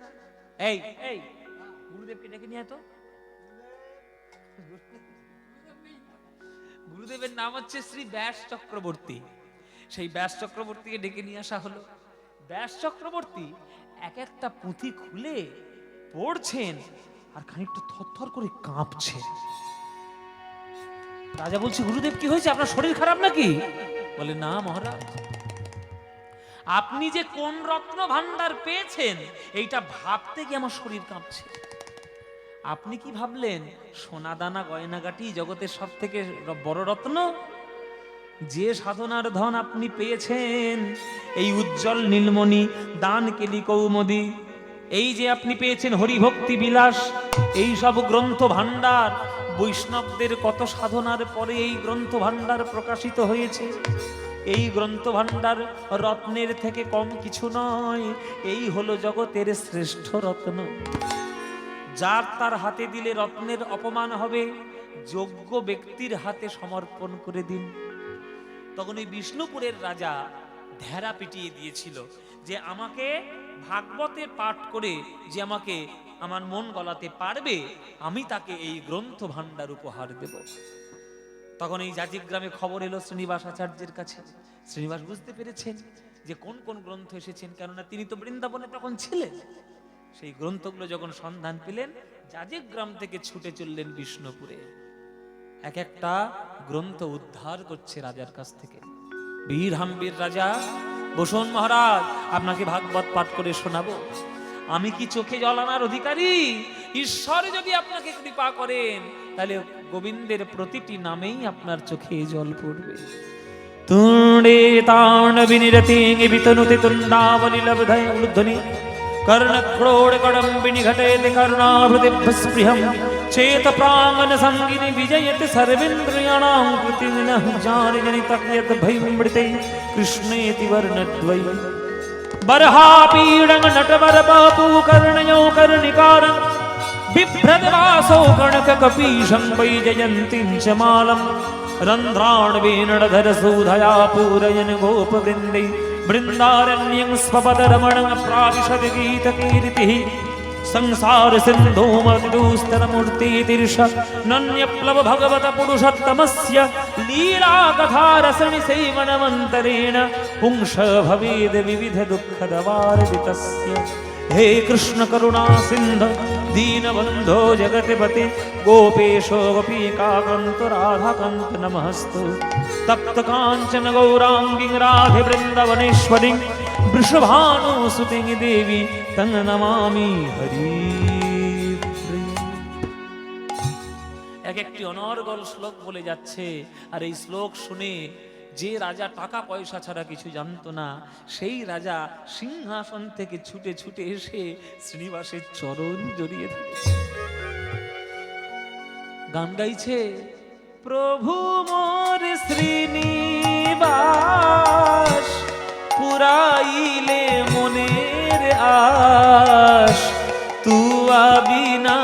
এই এই গুরুদেবকে ডেকে নিয়ে তো। গুরুদেবের নাম হচ্ছে শ্রী ব্যাস চক্রবর্তী। সেই ব্যাস চক্রবর্তীকে ডেকে নিয়ে আসা হলো। ব্যাস চক্রবর্তী এক একটা পুঁথি খুলে পড়ছেন আর খানিকটা থরথর করে কাঁপছে। রাজা বলছে, গুরুদেব কি হয়েছে, আপনার শরীর খারাপ নাকি? বলে, না মহারাজ, আপনি যে কোন রত্ন ভান্ডার পেয়েছেন এইটা ভাবতে গিয়ে আমার শরীর কাঁপছে। আপনি কি ভাবলেন সোনা দানা গয়নাগাটি জগতের সব থেকে বড় রত্ন? যে সাধনার ধন আপনি পেয়েছেন, এই উজ্জ্বল নীলমণি, দান কেলি কৌমুদী, এই যে আপনি পেয়েছেন হরিভক্তি বিলাস, এই সব গ্রন্থ ভান্ডার, বৈষ্ণবদের কত সাধনার পরে এই গ্রন্থ ভান্ডার প্রকাশিত হয়েছে। এই গ্রন্থ ভান্ডার রত্নের থেকে কম কিছু নয়, এই হলো জগতের শ্রেষ্ঠ রত্ন। যার তার হাতে দিলে রত্নের অপমান হবে, যোগ্য ব্যক্তির হাতে সমর্পণ করে দিন। তখন ওই বিষ্ণুপুরের রাজা ঢেরা পিটিয়ে দিয়েছিল যে আমাকে ভাগবতে পাঠ করে যে আমাকে আমার মন গলাতে পারবে, আমি তাকে এই গ্রন্থ ভান্ডার উপহার দেব। তখন এই জাজিগ্রামে খবর এলো শ্রীনিবাস আচার্যের কাছে। শ্রীনিবাস বুঝতে পেরেছেন যে কোন কোন গ্রন্থ এসেছেন, কেননা তিনি তো বৃন্দাবনে তখন ছিলেন। সেই গ্রন্থগুলো যখন সন্ধান পেলেন, জাজিগ্রাম থেকে ছুটে চললেন বিষ্ণুপুরে। এক একটা গ্রন্থ উদ্ধার করছে রাজার কাছ থেকে। বীরহাম্বীর রাজা, বসুন মহারাজ, আপনাকে ভাগবত পাঠ করে শোনাবো। আমি কি চোখে জল আনার অধিকারী? ঈশ্বর যদি আপনাকে কৃপা করেন, তাহলে গোবিন্দের প্রতিটি নামেই আপনার চোখে জল পড়বে। তুণ্ডে তাণ বিনিরতি বিতনুতে তুণ্ডাবলি লব্ধে উদ্ধনি कर्णक्रोड कडम्बिनी घटेति कर्णाभृतिभस्पृहं चेत प्राङ्गन संगिनी विजयति सर्वेन्द्रियाणां कृतिविनः जानिजनितं यद् भयमृते कृष्णेति वर्णद्वै बर्हापीडं नटवर बापू कर्णयो कर्णिकारं बिभ्रद्वासो कणककपीशं वैजयन्तीं च मालं रन्ध्राण्वेणधर सूधया पूरयन् गोपवृन्दे वृन्दारण्यं स्वपदरमणं प्राविशद गीतकीर्तिः संसार सिन्धूमतिदुस्तरमूर्तितीर्ष नन्यप्लव भगवत पुरुषोत्तमस्य लीलाकथारसनि सेवनमन्तरेण पुंस भवेद् विविध दुःखदवार्दितस्य हे कृष्ण करुणा सिंधु दीनबंधो जगतपते गोपेशो गोपीकान्त राधाकान्त नमस्तु तप्त कांचन गौरांगी राधे वृंदावनेश्वरी वृषभानुसुते देवी तं नमामि हरि। এক একটি অনর্গল শ্লোক বলে যাচ্ছে, আর এই শ্লোক শুনে যে রাজা টাকা পয়সা ছাড়া কিছু জানতো না, সেই রাজা সিংহাসন থেকে ছুটে ছুটে এসে শ্রীনিবাসের চরণ জড়িয়ে ধরেছে, গান গাইছে, প্রভু মোর শ্রীনিবাস পুরাইলে মনের আশ, তুয়া বিনা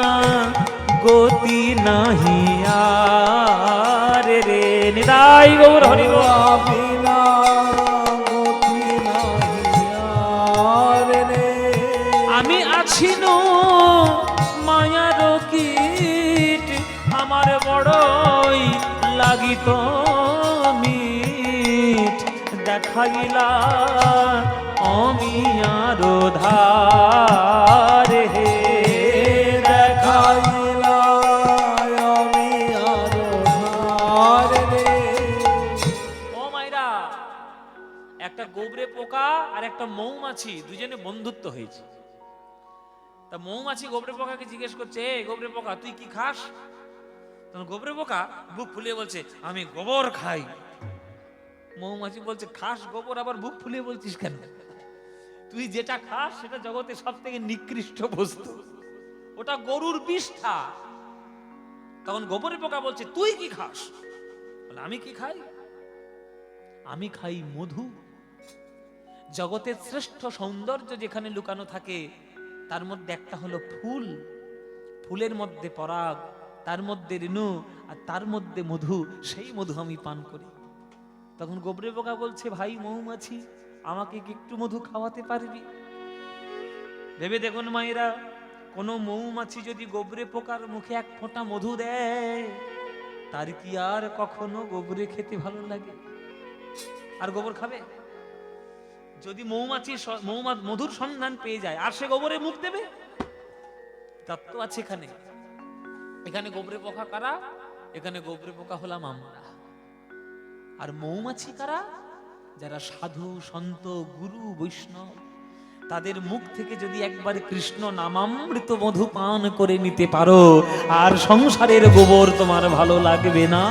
গতি নাহি আর রে। নিতাই গৌর হরি গো। বিনা গতি নাহি আর রে। আমি আছি নো মায়ার কীট, আমার বড়ই লাগিত মিঠ, দেখাইলা অমিয়ার ধার হে, দেখাইলা আমি আরো ধার রে। ও মাইরা, একটা গোবরে পোকা আর একটা মৌমাছি দুজনে বন্ধুত্ব হয়েছে। তা মৌমাছি গোবরে পোকাকে জিজ্ঞেস করছে, এ গোবরে পোকা তুই কি খাস? তখন গোবরে পোকা বুক ফুলিয়ে বলছে, আমি গোবর খাই। মৌমাছি বলছে, খাস গোবর, আবার বুক ফুলিয়ে বলছিস কেন? তুই যেটা খাস সেটা জগতে সব থেকে নিকৃষ্ট বস্তু, ওটা গরুর বিষ্ঠা। তখন গোবরে পোকা বলছে, তুই কি খাস? বলে, আমি কি খাই? আমি খাই মধু। জগতের শ্রেষ্ঠ সৌন্দর্য যেখানে লুকানো থাকে তার মধ্যে একটা হলো ফুল, ফুলের মধ্যে পরাগ, তার মধ্যে রেণু, আর তার মধ্যে মধু, সেই মধু আমি পান করি। তখন গোবরে পোকা বলছে, ভাই মৌমাছি, আমাকে কি একটু মধু খাওয়াতে পারবি? ভেবে দেখুন মায়েরা, কোন মৌমাছি যদি গোবরে পোকার মুখে এক ফোঁটা মধু দেয়, তার কি আর কখনো গোবরে খেতে ভালো লাগে? আর গোবর খাবে? যদি মৌমাছি মধুর সন্ধান পেয়ে যায়, আর সে গোবরে মুখ দেবে? তত্ত্ব আছে এখানে। এখানে গোবরে পোকা কারা? এখানে গোবরে পোকা হলাম আমরা। আর মৌমাছি কারা? যারা সাধু সন্ত গুরু বৈষ্ণব, তাদের মুখ থেকে যদি একবার কৃষ্ণ নামামৃত মধু পান করে নিতে পারো, আর সংসারের গোবর তোমার ভালো লাগবে না।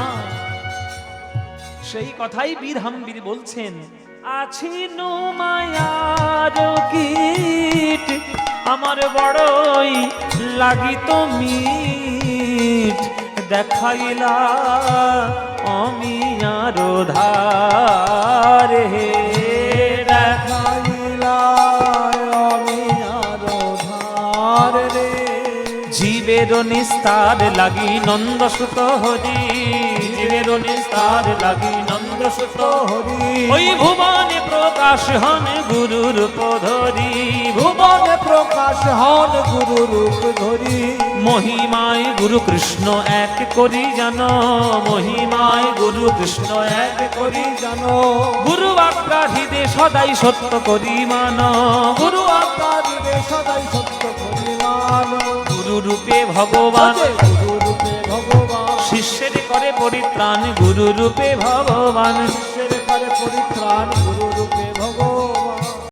সেই কথাই বীর হাম্বীর বলছেন, আছি নো মায়ার কীট, আমার বড়ই লাগিত মিঠ, দেখাইলা অমিয়ার ধার হে, দেখাইলা আমি আরো ধার রে। জীবের নিস্তার লাগি নন্দসুত হরি, জীবের নিস্তার লাগি নন্দসুত হরি, ওই ভুবনে প্রকাশ হন গুরু রূপ ধরি, ভুবনে প্রকাশ হন গুরু রূপ ধরি, মহিমায় গুরু কৃষ্ণ এক করি জানো, মহিমায় গুরু কৃষ্ণ এক করি জানো, গুরু আজ্ঞা হৃদে সদাই সত্য করি মান, গুরু আজ্ঞা দিবে সদাই সত্য পরিমাণ, গুরু রূপে ভগবান, গুরু রূপে ভগবান, শিষ্যের করে পরিত্রাণ গুরু রূপে ভগবান, শিষ্যের করে পরিত্রাণ গুরু রূপে